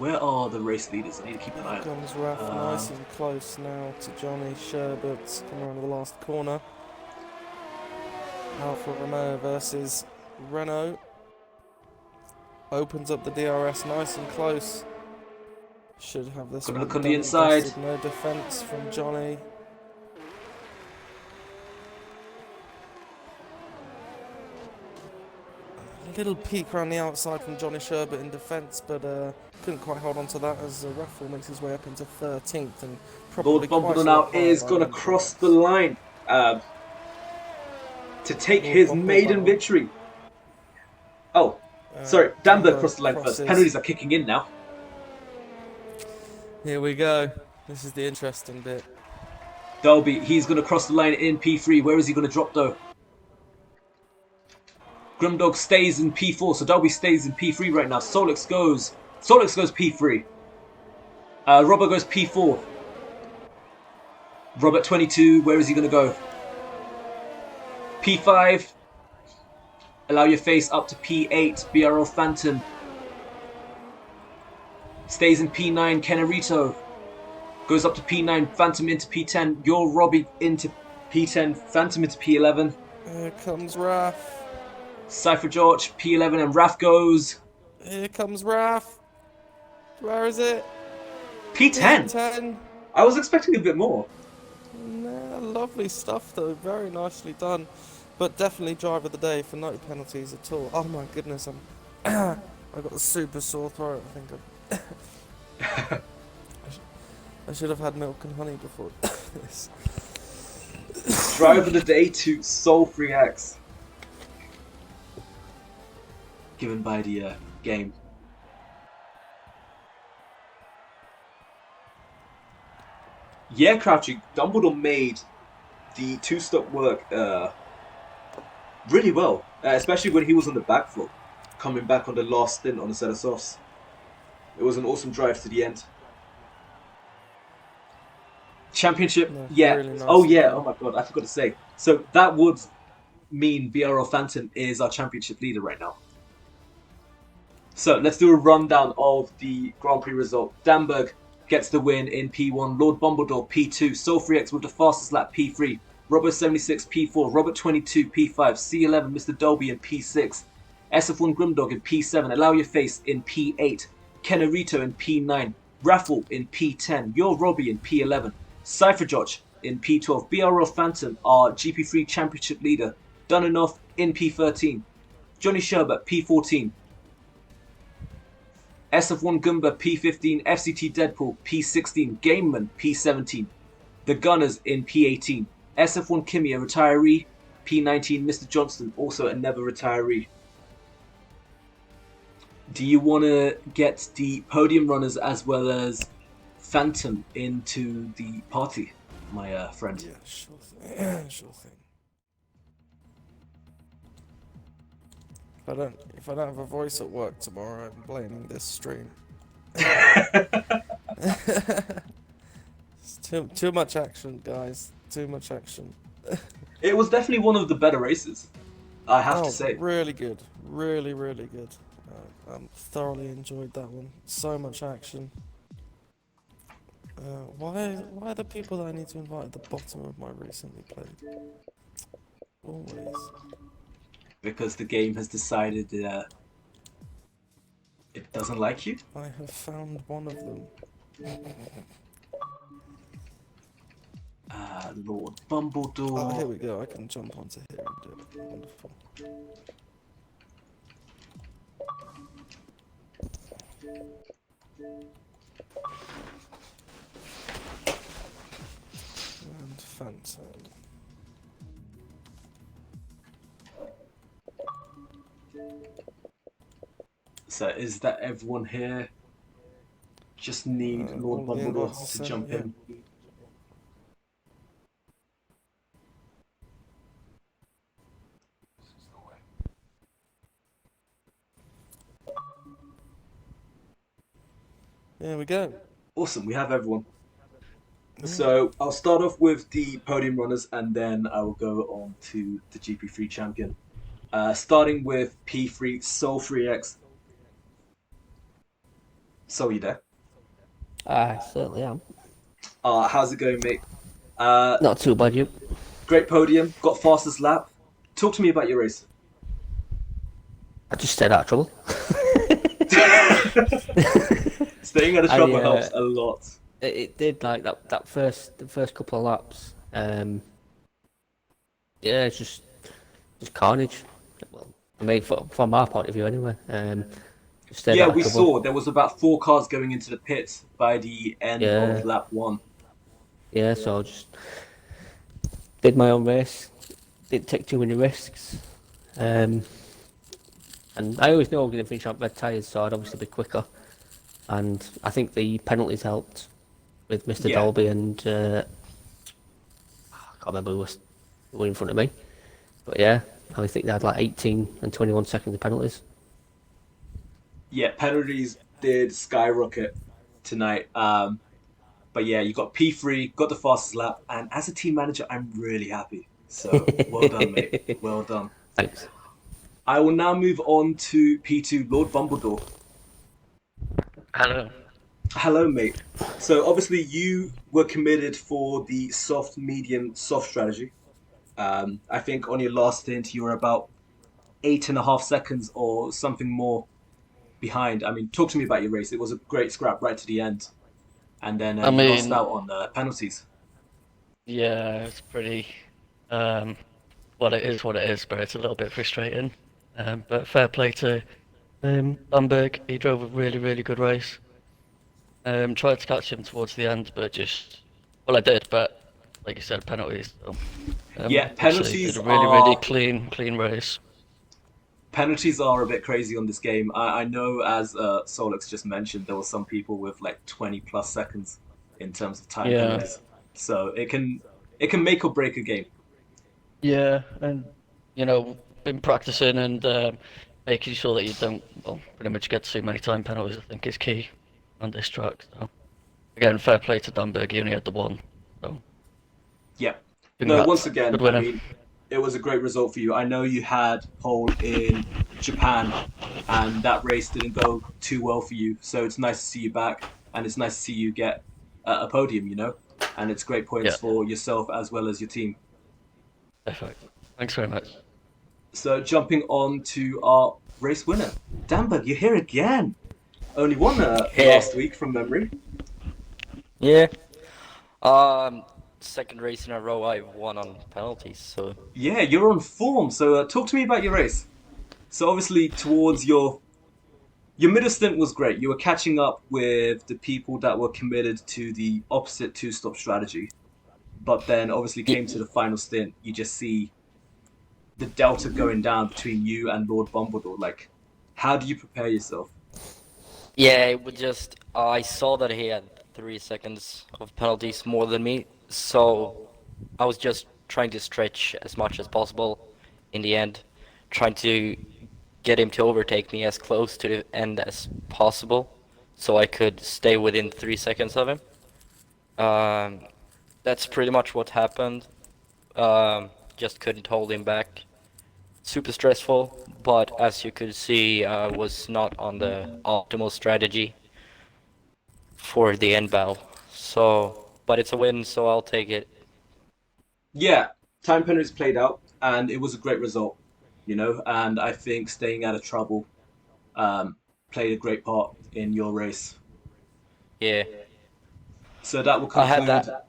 Where are the race leaders? I need to keep an eye Here on comes Raf, nice them. and close now to Johnny Sherbert. Come around the last corner. Alfa Romeo versus Renault. Opens up the DRS nice and close. Should have this Gonna one look on the done and inside. dusted. No defence from Johnny. A little peek around the outside from Johnny Sherbert in defence, but couldn't quite hold on to that as Raffle makes his way up into 13th and probably Lord quite Bumbledore a lot now higher is by the gonna end of the cross the race. line to take Lord his Bumble maiden Barrel. victory. Oh, sorry, Danberg crossed the line first. Crosses. Penalties are kicking in now. Here we go. This is the interesting bit. Dolby, he's gonna cross the line in P3. Where is he gonna drop though? Grimdog stays in P4, so Dolby stays in P3 right now. Solix goes P3. Robert goes P4. Robert 22, where is he gonna go? P5. Allow your face up to P8. BRL Phantom. Stays in P9. Kennerito. Goes up to P9. Phantom into P10. Your Robbie into P10. Phantom into P11. Here comes Raf. Cypher George, P11, and Raf goes. Here comes Raf. Where is it? P10. P10. I was expecting a bit more. Nah, lovely stuff though. Very nicely done. But definitely driver of the day for no penalties at all. Oh my goodness, I got a super sore throat. I think I should have had milk and honey before this. Driver of the day to Soul 3X. Given by the game. Yeah, Crouchy, Dumbledore made the two-stop work really well, especially when he was on the back foot, coming back on the last stint on the set of softs. It was an awesome drive to the end. Championship, yeah. Really nice. Oh yeah, oh my god, I forgot to say. So that would mean BRL Phantom is our championship leader right now. So let's do a rundown of the Grand Prix result. Danberg gets the win in P1. Lord Bumbledore P2. Soul3X with the fastest lap P3. Robert 76 P4. Robert 22 P5. C11 Mr. Dolby in P6. SF1 Grimdog in P7. Allow Your Face in P8. Kennerito in P9. Raffle in P10. Your Robbie in P11. Cypher George in P12. BRL Phantom, our GP3 championship leader. Done enough in P13. Johnny Sherbert P14. SF1 Goomba P15, FCT Deadpool P16, Gameman P17, The Gunners in P18, SF1 Kimmy, a retiree, P19, Mr. Johnston, also a never retiree. Do you want to get the podium runners as well as Phantom into the party, my friend? Yeah, sure thing. Sure thing. If I don't have a voice at work tomorrow, I'm blaming this stream. It's too much action, guys. Too much action. It was definitely one of the better races, I have to say. Really good. Really, really good. Thoroughly enjoyed that one. So much action. Why are the people that I need to invite at the bottom of my recently played? Always. Because the game has decided it doesn't like you? I have found one of them. Lord Bumbledore. Oh, here we go. I can jump onto here and do it. Wonderful. And Phantom. So is that everyone here? Just need Lord all the Bumbledore invites to are jump sent, in. There we go. Awesome, we have everyone. So I'll start off with the podium runners and then I will go on to the GP3 champion. Starting with P3 Soul 3X. So you there? I certainly am. How's it going, mate? Uh, Not too bad, you. Great podium. Got fastest lap. Talk to me about your race. I just stayed out of trouble. Staying out of I trouble helps a lot. it did like the first couple of laps. Yeah, it's just carnage. Well, I mean, from our point of view, anyway. Just stayed Yeah, out of we trouble. saw there was about 4 cars going into the pit by the end of Yeah, lap 1. yeah. So I just did my own race. Didn't take too many risks. Um, and I always knew I was going to finish on red tyres, so I'd obviously be quicker. And I think the penalties helped with Mr. Yeah, Dolby and I can't remember who were in front of me. But yeah, I think they had like 18 and 21 seconds of penalties. yeah, penalties did skyrocket tonight. But yeah, you got P3, got the fastest lap, and as a team manager, I'm really happy. So well done, mate. Well done. Thanks. I will now move on to P2, Lord Bumbledore. Hello. Hello, mate. So obviously you were committed for the soft, medium, soft strategy. I think on your last stint you were about 8.5 seconds or something more behind. I mean, talk to me about your race. It was a great scrap right to the end, and then I you lost mean, out on penalties. yeah, it's pretty. Um, well, it is what it is, but it's a little bit frustrating. But fair play to Bamberg. He drove a really, really good race. Tried to catch him towards the end, but well, I did, but like you said, penalties. So, Yeah, literally did a really, really clean race. penalties are a bit crazy on this game. I know, as Solix just mentioned, there were some people with like 20 plus seconds in terms of time Yeah, penalties. So it can make or break a game. yeah, and been practicing and making sure that you don't, well, pretty much get too many time penalties. I think is key on this track. So. Again, fair play to Dunberg, he only had the one. So, Yeah. No, once congrats. again, Good I winner. mean, it was a great result for you. I know you had pole in Japan, and that race didn't go too well for you. So it's nice to see you back, and it's nice to see you get a podium, and it's great points Yeah, for yourself as well as your team. perfect. Thanks very much. So jumping on to our race winner, Danberg, you're here again. Only won Yeah, last week from memory. yeah. Um, Second race in a row I've won on penalties. So Yeah, you're on form. So talk to me about your race. So obviously towards your middle stint was great. You were catching up with the people that were committed to the opposite two-stop strategy. But then obviously came to y- the final stint, you just see the delta going down between you and Lord Bumbledore. Like, how do you prepare yourself? yeah, it would just I saw that he had 3 seconds of penalties more than me, so I was just trying to stretch as much as possible. In the end, trying to get him to overtake me as close to the end as possible, so I could stay within 3 seconds of him. Um, that's pretty much what happened. Just couldn't hold him back. Super stressful, but as you could see, was not on the optimal strategy for the end battle. So, but it's a win, so I'll take it. Yeah, time penalties played out, and it was a great result, and I think staying out of trouble um, played a great part in your race. Yeah, So that will I had conclude. that.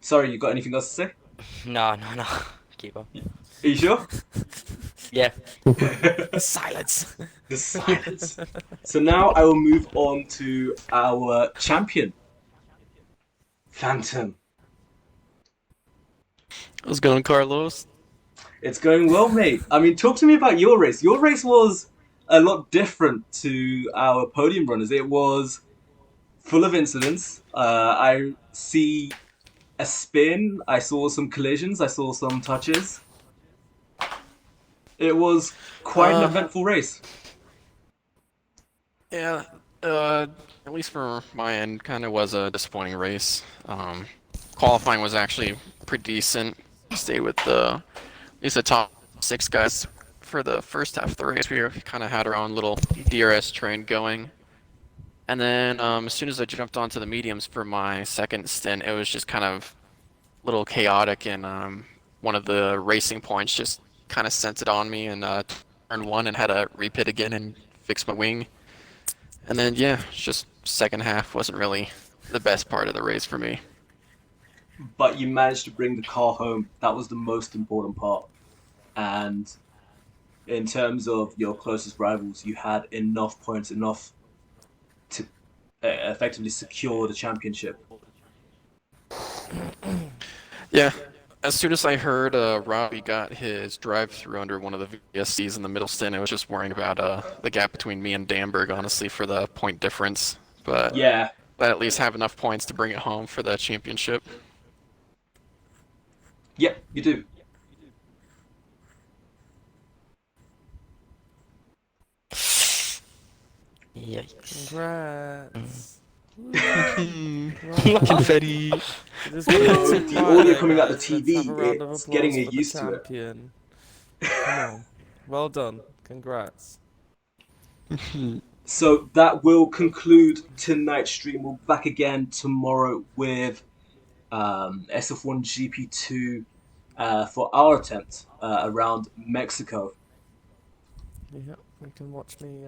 Sorry, you got anything else to say? No, no, no. Keep on. Are you sure? Yeah. Silence. The silence. So now I will move on to our champion, Phantom. How's it going, Carlos? It's going well, mate. I mean, talk to me about your race. Your race was a lot different to our podium runners. It was full of incidents. I see a spin. I saw some collisions. I saw some touches. It was quite an Uh, eventful race. yeah, at least for my end, kind of was a disappointing race. Qualifying was actually pretty decent. Stayed with at least the top 6 guys for the first half of the race. We kind of had our own little DRS train going, And then as soon as I jumped onto the mediums for my second stint, it was just kind of a little chaotic, and one of the racing points just kind of sent it on me and turned one and had to repit again and fix my wing. And then yeah, it's just second half wasn't really the best part of the race for me. But you managed to bring the car home. That was the most important part. And in terms of your closest rivals, you had enough points, enough to effectively secure the championship. Yeah, as soon as I heard Robbie got his drive-through under one of the VSCs in the middle stint, I was just worrying about the gap between me and Danberg, honestly, for the point difference. But Yeah, I at least have enough points to bring it home for the championship. yep, you do. Yikes. Congrats. Confetti. Just The audio coming out the guys. Let's TV, have a round of it's applause getting for the used to it. champion. Come on. Well done. Congrats. So that will conclude tonight's stream. We'll be back again tomorrow with SF1 GP2 for our attempt around Mexico. Yeah, you can watch me